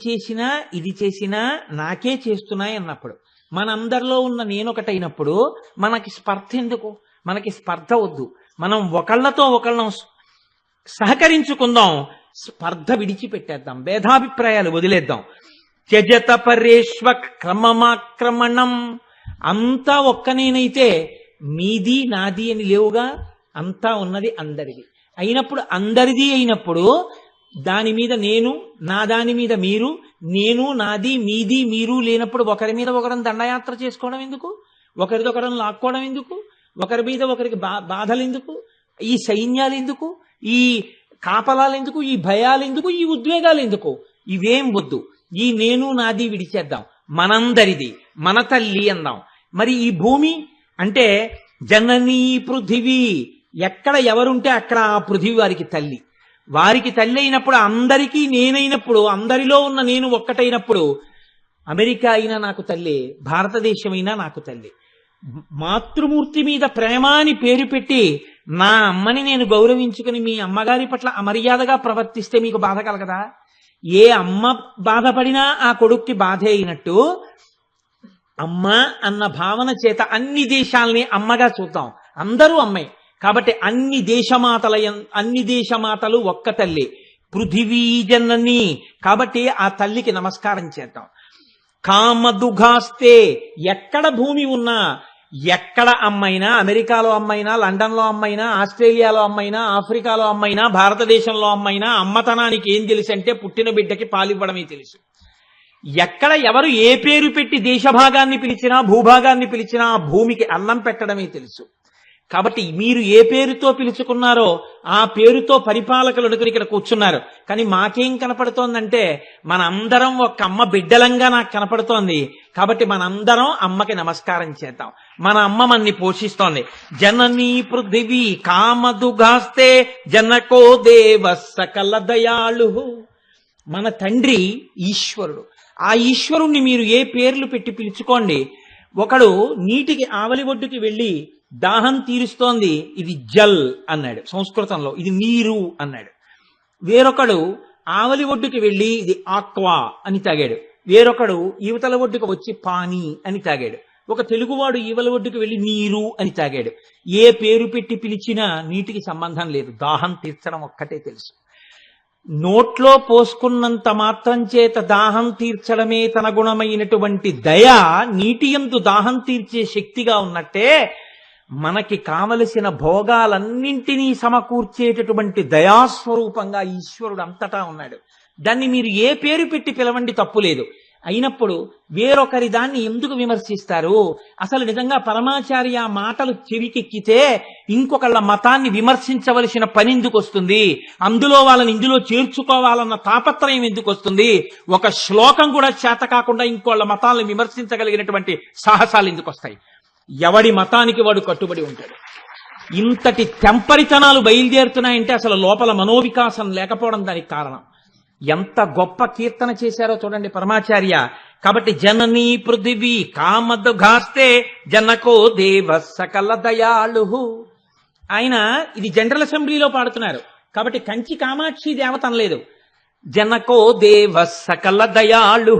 చేసినా నాకే చేస్తున్నాయి అన్నప్పుడు. మనందరిలో ఉన్న నేనొకటైనప్పుడు మనకి స్పర్ధ ఎందుకు? మనకి స్పర్ధ వద్దు. మనం ఒకళ్ళతో ఒకళ్ళం సహకరించుకుందాం, స్పర్ధ విడిచిపెట్టేద్దాం, భేదాభిప్రాయాలు వదిలేద్దాం. త్యజత పరేష్వ క్రమమాక్రమణం. అంతా ఒక్కనేనైతే మీది నాది అని లేవుగా, అంతా ఉన్నది అందరిది అయినప్పుడు, అందరిది అయినప్పుడు దాని మీద నేను, నా దాని మీద మీరు, నేను నాది మీది మీరు లేనప్పుడు ఒకరి మీద ఒకరం దండయాత్ర చేసుకోవడం ఎందుకు? ఒకరిదొకరం లాక్కోవడం ఎందుకు? ఒకరి మీద ఒకరికి బాధలు ఎందుకు? ఈ సైన్యాలు ఎందుకు? ఈ కాపలాలు ఎందుకు? ఈ భయాలు ఎందుకు? ఈ ఉద్వేగాలు ఎందుకు? ఇవేం వద్దు. ఈ నేను నాది విడిచేద్దాం, మనందరిది, మన తల్లి అందాం. మరి ఈ భూమి అంటే జననీ పృథివీ, ఎక్కడ ఎవరుంటే అక్కడ ఆ పృథివీ వారికి తల్లి. వారికి తల్లి అయినప్పుడు అందరికీ నేనైనప్పుడు, అందరిలో ఉన్న నేను ఒక్కటైనప్పుడు అమెరికా అయినా నాకు తల్లి, భారతదేశమైనా నాకు తల్లి. మాతృమూర్తి మీద ప్రేమ అని పేరు పెట్టి నా అమ్మని నేను గౌరవించుకుని మీ అమ్మగారి పట్ల అమర్యాదగా ప్రవర్తిస్తే మీకు బాధ కలగదా? ఏ అమ్మ బాధపడినా ఆ కొడుక్కి బాధే అయినట్టు అమ్మ అన్న భావన చేత అన్ని దేశాలని అమ్మగా చూద్దాం. అందరూ అమ్మే కాబట్టి అన్ని దేశమాతలు ఒక్క తల్లి, పృథివీ జనని. కాబట్టి ఆ తల్లికి నమస్కారం చేద్దాం. కామదుఘాస్తే, ఎక్కడ భూమి ఉన్నా, ఎక్కడ అమ్మైనా, అమెరికాలో అమ్మైనా, లండన్లో అమ్మైనా, ఆస్ట్రేలియాలో అమ్మైనా, ఆఫ్రికాలో అమ్మైనా, భారతదేశంలో అమ్మైనా, అమ్మతనానికి ఏం తెలుసు అంటే పుట్టిన బిడ్డకి పాలివ్వడమే తెలుసు. ఎక్కడ ఎవరు ఏ పేరు పెట్టి దేశభాగాన్ని పిలిచినా, భూభాగాన్ని పిలిచినా ఆ భూమికి అన్నం పెట్టడమే తెలుసు. కాబట్టి మీరు ఏ పేరుతో పిలుచుకున్నారో ఆ పేరుతో పరిపాలకులు అనుకుని ఇక్కడ కూర్చున్నారు. కానీ మాకేం కనపడుతోందంటే మనందరం ఒక అమ్మ బిడ్డలంగా నాకు కనపడుతోంది. కాబట్టి మనందరం అమ్మకి నమస్కారం చేద్దాం. మన అమ్మ మనని పోషిస్తోంది. జననీ పృథివీ కామదుఘాస్తే జనకో దేవ సకల దయాళు. మన తండ్రి ఈశ్వరుడు. ఆ ఈశ్వరుణ్ణి మీరు ఏ పేర్లు పెట్టి పిలుచుకోండి. ఒకడు నీటికి ఆవలి ఒడ్డుకి వెళ్ళి దాహం తీరుస్తోంది, ఇది జల్ అన్నాడు సంస్కృతంలో, ఇది నీరు అన్నాడు. వేరొకడు ఆవలి ఒడ్డుకి వెళ్ళి ఇది ఆక్వా అని తాగాడు. వేరొకడు యువతల ఒడ్డుకు వచ్చి పానీ అని తాగాడు. ఒక తెలుగువాడు ఈవల ఒడ్డుకు వెళ్ళి నీరు అని తాగాడు. ఏ పేరు పెట్టి పిలిచినా నీటికి సంబంధం లేదు, దాహం తీర్చడం ఒక్కటే తెలుసు. నోట్లో పోసుకున్నంత మాత్రం చేత దాహం తీర్చడమే తన గుణమైనటువంటి దయ నీటి యందు దాహం తీర్చే శక్తిగా ఉన్నట్టే మనకి కావలసిన భోగాలన్నింటినీ సమకూర్చేటటువంటి దయాస్వరూపంగా ఈశ్వరుడు అంతటా ఉన్నాడు. దాన్ని మీరు ఏ పేరు పెట్టి పిలవండి, తప్పులేదు. అయినప్పుడు వేరొకరి దాన్ని ఎందుకు విమర్శిస్తారు? అసలు నిజంగా పరమాచార్య మాటలు చెవికెక్కితే ఇంకొకళ్ళ మతాన్ని విమర్శించవలసిన పని ఎందుకు వస్తుంది? అందులో వాళ్ళని ఇందులో చేర్చుకోవాలన్న తాపత్రయం ఎందుకు వస్తుంది? ఒక శ్లోకం కూడా చేత కాకుండా ఇంకోళ్ళ మతాలను విమర్శించగలిగినటువంటి సాహసాలు ఎందుకు వస్తాయి? ఎవడి మతానికి వాడు కట్టుబడి ఉంటాడు. ఇంతటి తెంపరితనాలు బయలుదేరుతున్నాయంటే అసలు లోపల మనోవికాసం లేకపోవడం దానికి కారణం. ఎంత గొప్ప కీర్తన చేశారో చూడండి పరమాచార్య. కాబట్టి జననీ పృథివీ కామదుఘాస్తే జనకో దేవ సకల దయాళు. ఆయన ఇది జనరల్ అసెంబ్లీలో పాడుతున్నారు కాబట్టి కంచి కామాక్షి దేవత అనలేదు. జనకో దేవ సకల దయాళు.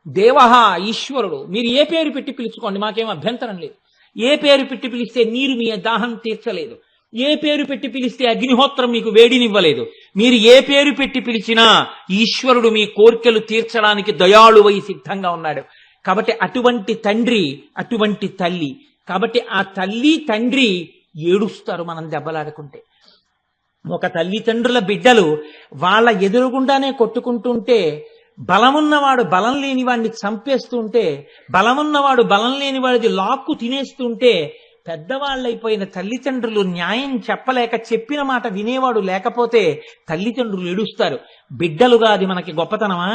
దేవహ ఈశ్వరుడు. మీరు ఏ పేరు పెట్టి పిలుచుకోండి, మాకేం అభ్యంతరం లేదు. ఏ పేరు పెట్టి పిలిస్తే నీరు మీ దాహం తీర్చలేదు, ఏ పేరు పెట్టి పిలిస్తే అగ్నిహోత్రం మీకు వేడినివ్వలేదు. మీరు ఏ పేరు పెట్టి పిలిచినా ఈశ్వరుడు మీ కోర్కెలు తీర్చడానికి దయాళువై సిద్ధంగా ఉన్నాడు. కాబట్టి అటువంటి తండ్రి, అటువంటి తల్లి. కాబట్టి ఆ తల్లి తండ్రి ఏడుస్తారు మనం దెబ్బలాడుకుంటే. ఒక తల్లిదండ్రుల బిడ్డలు వాళ్ళ ఎదురుగుండానే కొట్టుకుంటుంటే, బలమున్నవాడు బలం లేని వాడిని చంపేస్తుంటే, బలమున్నవాడు బలం లేని వాడిది లాక్కు తినేస్తుంటే పెద్దవాళ్ళైపోయిన తల్లిదండ్రులు న్యాయం చెప్పలేక చెప్పిన మాట వినేవాడు లేకపోతే తల్లిదండ్రులు ఏడుస్తారు. బిడ్డలుగా అది మనకి గొప్పతనమా?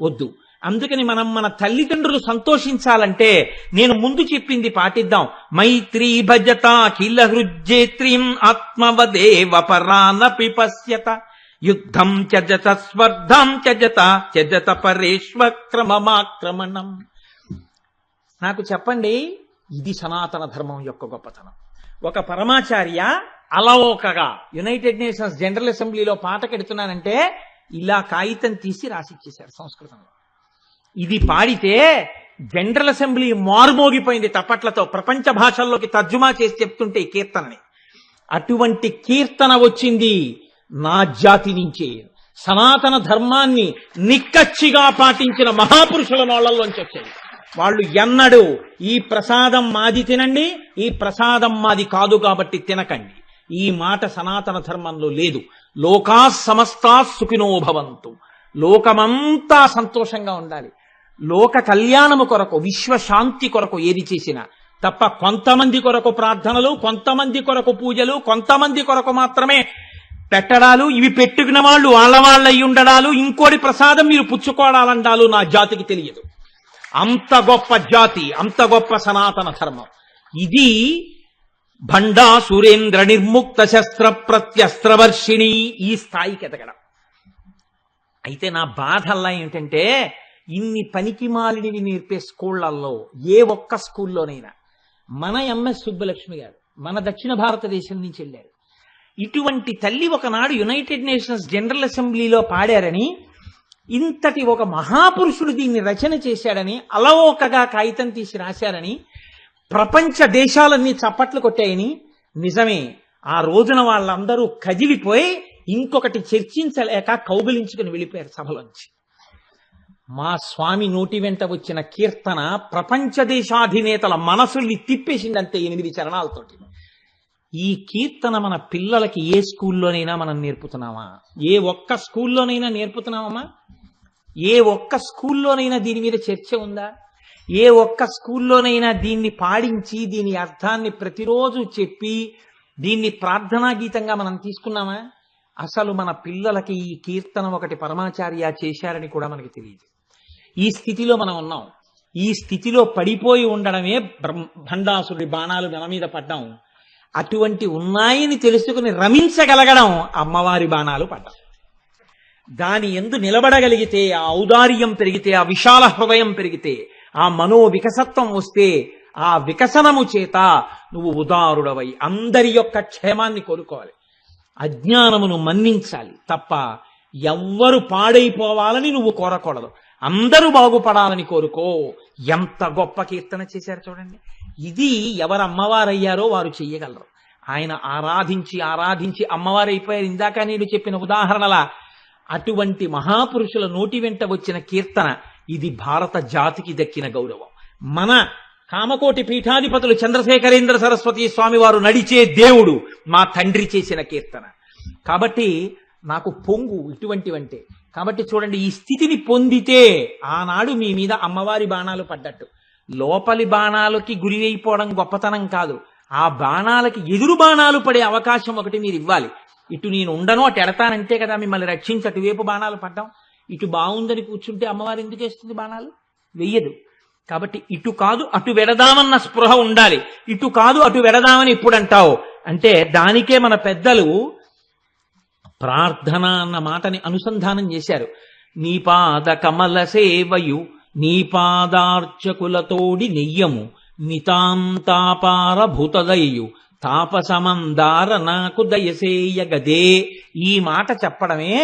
వద్దు. అందుకని మనం మన తల్లిదండ్రులు సంతోషించాలంటే నేను ముందు చెప్పింది పాటిద్దాం. మైత్రీ భజత కిల హృజ్జేత్రీం ఆత్మవదేవ పరానపి పశ్యత యుద్ధం త్యజత స్వర్ధం త్యజత త్యజత పరేష్వక్రమమాక్రమణం. నాకు చెప్పండి, ఇది సనాతన ధర్మం యొక్క గొప్పతనం. ఒక పరమాచార్య అలవోకగా యునైటెడ్ నేషన్స్ జనరల్ అసెంబ్లీలో పాట కెడుతున్నానంటే ఇలా కాగితం తీసి రాసిచ్చేశారు సంస్కృతంలో. ఇది పాడితే జనరల్ అసెంబ్లీ మారుమోగిపోయింది తప్పట్లతో. ప్రపంచ భాషల్లోకి తర్జుమా చేసి చెప్తుంటే ఈ కీర్తనని. అటువంటి కీర్తన వచ్చింది నా జాతి నుంచే. సనాతన ధర్మాన్ని నిక్కచ్చిగా పాటించిన మహాపురుషుల నోళ్లలోంచి వచ్చాయి. వాళ్ళు ఎన్నడూ ఈ ప్రసాదం మాది తినండి, ఈ ప్రసాదం మాది కాదు కాబట్టి తినకండి, ఈ మాట సనాతన ధర్మంలో లేదు. లోకా సమస్తా సుఖినో భవంతు. లోకమంతా సంతోషంగా ఉండాలి. లోక కళ్యాణము కొరకు, విశ్వశాంతి కొరకు ఏది చేసినా తప్ప కొంతమంది కొరకు ప్రార్థనలు, కొంతమంది కొరకు పూజలు, కొంతమంది కొరకు మాత్రమే పెట్టడాలు, ఇవి పెట్టుకున్న వాళ్ళు వాళ్ళ అయి ఉండడాలు, ఇంకోటి ప్రసాదం మీరు పుచ్చుకోవాలండాలు నా జాతికి తెలియదు. అంత గొప్ప జాతి, అంత గొప్ప సనాతన ధర్మం ఇది. భండా సురేంద్ర నిర్ముక్త శస్త్ర ప్రత్యస్త్రవర్షిణి, ఈ స్థాయికి ఎదగడం. అయితే నా బాధల్లా ఏంటంటే ఇన్ని పనికిమాలినవి నేర్పే స్కూళ్లలో ఏ ఒక్క స్కూల్లోనైనా మన ఎంఎస్ సుబ్బలక్ష్మి గారు మన దక్షిణ భారతదేశం నుంచి వెళ్ళారు. ఇటువంటి తల్లి ఒకనాడు యునైటెడ్ నేషన్స్ జనరల్ అసెంబ్లీలో పాడారని, ఇంతటి ఒక మహాపురుషుడు దీన్ని రచన చేశాడని, అలవోకగా కాగితం తీసి రాశారని ప్రపంచ దేశాలన్నీ చప్పట్లు కొట్టాయని. నిజమే, ఆ రోజున వాళ్ళందరూ కదిలిపోయి ఇంకొకటి చర్చించలేక కౌగిలించుకుని వెళ్ళిపోయారు సభలోంచి. మా స్వామి నోటి వెంట వచ్చిన కీర్తన ప్రపంచ దేశాధినేతల మనసుల్ని తిప్పేసిందంతే 8 చరణాలతోటి. ఈ కీర్తన మన పిల్లలకి ఏ స్కూల్లోనైనా మనం నేర్పుతున్నామా? ఏ ఒక్క స్కూల్లోనైనా నేర్పుతున్నామా? ఏ ఒక్క స్కూల్లోనైనా దీని మీద చర్చ ఉందా? ఏ ఒక్క స్కూల్లోనైనా దీన్ని పాడించి దీని అర్థాన్ని ప్రతిరోజు చెప్పి దీన్ని ప్రార్థనా గీతంగా మనం తీసుకున్నామా? అసలు మన పిల్లలకి ఈ కీర్తన ఒకటి పరమాచార్య చేశారని కూడా మనకి తెలియదు. ఈ స్థితిలో మనం ఉన్నాం. ఈ స్థితిలో పడిపోయి ఉండడమే భండాసుడి బాణాలు మన మీద పడ్డాం. అటువంటి ఉన్నాయని తెలుసుకుని రమించగలగడం అమ్మవారి బాణాలు పడ్డాం. దాని యందు నిలబడగలిగితే, ఆ ఔదార్యం పెరిగితే, ఆ విశాల హృదయం పెరిగితే, ఆ మనో వికసత్వం వస్తే, ఆ వికసనము చేత నువ్వు ఉదారుడవై అందరి యొక్క క్షేమాన్ని కోరుకోవాలి, అజ్ఞానమును మన్నించాలి తప్ప ఎవ్వరు పాడైపోవాలని నువ్వు కోరకూడదు. అందరూ బాగుపడాలని కోరుకో. ఎంత గొప్ప కీర్తన చేశారు చూడండి. ఇది ఎవరు అమ్మవారయ్యారో వారు చెయ్యగలరు. ఆయన ఆరాధించి ఆరాధించి అమ్మవారైపోయారు. ఇందాక నేను చెప్పిన ఉదాహరణల అటువంటి మహాపురుషుల నోటి వెంట వచ్చిన కీర్తన ఇది భారత జాతికి దక్కిన గౌరవం. మన కామకోటి పీఠాధిపతులు చంద్రశేఖరేంద్ర సరస్వతి స్వామి వారు నడిచే దేవుడు మా తండ్రి చేసిన కీర్తన. కాబట్టి నాకు పొంగు ఇటువంటివంటే. కాబట్టి చూడండి, ఈ స్థితిని పొందితే ఆనాడు మీ మీద అమ్మవారి బాణాలు పడ్డట్టు. లోపలి బాణాలకి గురి అయిపోవడం గొప్పతనం కాదు, ఆ బాణాలకి ఎదురు బాణాలు పడే అవకాశం ఒకటి మీరు ఇవ్వాలి. ఇటు నేను ఉండను అటు ఎడతానంటే కదా మిమ్మల్ని రక్షించి అటువైపు బాణాలు పడ్డాం. ఇటు బాగుందని కూర్చుంటే అమ్మవారు ఎందుకు వేస్తుంది బాణాలు? వెయ్యదు. కాబట్టి ఇటు కాదు అటు వెడదామన్న స్పృహ ఉండాలి. ఇటు కాదు అటు వెడదామని ఇప్పుడు అంటావు అంటే దానికే మన పెద్దలు ప్రార్థన అన్న మాటని అనుసంధానం చేశారు. నీ పాద కమల సేవయు నీ పాదార్చకులతోడి నెయ్యము నితాంతాపార భూతదయ్యు తాపసమందార నాకు దయసేయగదే. ఈ మాట చెప్పడమే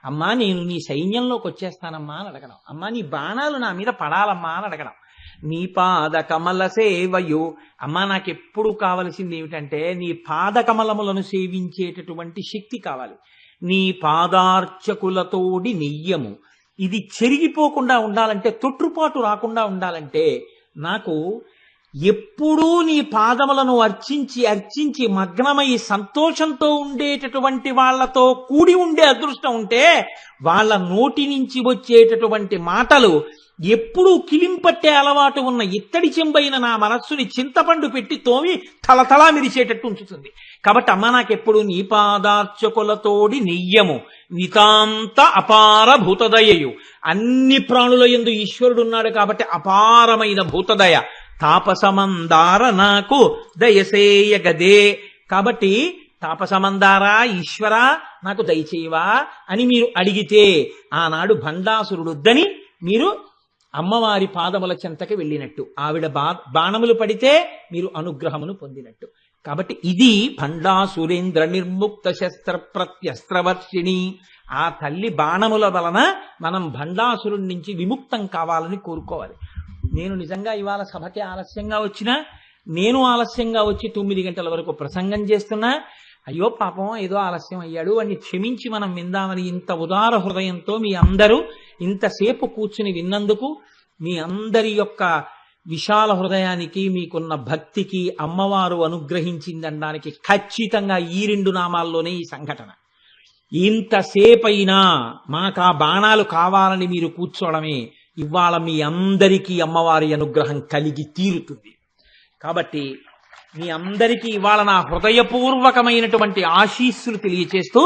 అమ్మా నేను నీ సైన్యంలోకి వచ్చేస్తానమ్మా అని అడగడం, అమ్మా నీ బాణాలు నా మీద పడాలమ్మా అని అడగడం. నీ పాద కమల సేవయు, అమ్మా నాకెప్పుడు కావలసింది ఏమిటంటే నీ పాద కమలములను సేవించేటటువంటి శక్తి కావాలి. నీ పాదార్చకులతోడి నెయ్యము, ఇది చెరిగిపోకుండా ఉండాలంటే, తొట్టుపాటు రాకుండా ఉండాలంటే నాకు ఎప్పుడూ నీ పాదములను అర్చించి అర్చించి మగ్నమై సంతోషంతో ఉండేటటువంటి వాళ్లతో కూడి ఉండే అదృష్టం ఉంటే వాళ్ళ నోటి నుంచి వచ్చేటటువంటి మాటలు ఎప్పుడూ కిలింపట్టే అలవాటు ఉన్న ఇత్తడి చెంబైన నా మనస్సుని చింతపండు పెట్టి తోమి తలతలా మెరిచేటట్టు ఉంచుతుంది. కాబట్టి అమ్మ నాకెప్పుడు నీ పాదార్చకులతోడి నెయ్యము నితాంత అపార భూతదయయు. అన్ని ప్రాణుల యందు ఈశ్వరుడు ఉన్నాడు కాబట్టి అపారమైన భూతదయ. తాపసమందార నాకు దయసేయగదే. కాబట్టి తాపసమందారా ఈశ్వరా నాకు దయచేయవా అని మీరు అడిగితే ఆనాడు భండాసురుడొద్దని మీరు అమ్మవారి పాదముల చెంతకి వెళ్ళినట్టు, ఆవిడ బాణములు పడితే మీరు అనుగ్రహమును పొందినట్టు. కాబట్టి ఇది భండాసురేంద్ర నిర్ముక్త శస్త్ర ప్రత్యస్త్రవర్షిణి. ఆ తల్లి బాణముల వలన మనం భండాసురుడి నుంచి విముక్తం కావాలని కోరుకోవాలి. నేను నిజంగా ఇవాళ సభకి ఆలస్యంగా వచ్చినా, నేను ఆలస్యంగా వచ్చి 9 గంటల వరకు ప్రసంగం చేస్తున్నా, అయ్యో పాపం ఏదో ఆలస్యం అయ్యాడు వాడిని క్షమించి మనం విందామని ఇంత ఉదార హృదయంతో మీ అందరూ ఇంతసేపు కూర్చుని విన్నందుకు, మీ అందరి యొక్క విశాల హృదయానికి, మీకున్న భక్తికి అమ్మవారు అనుగ్రహించిందనడానికి ఖచ్చితంగా ఈ 2 నామాల్లోనే ఈ సంఘటన. ఇంతసేపైనా మాకు ఆ బాణాలు కావాలని మీరు కూర్చోవడమే ఇవాళ మీ అందరికీ అమ్మవారి అనుగ్రహం కలిగి తీరుతుంది. కాబట్టి మీ అందరికీ ఇవాళ నా హృదయపూర్వకమైనటువంటి ఆశీస్సులు తెలియచేస్తూ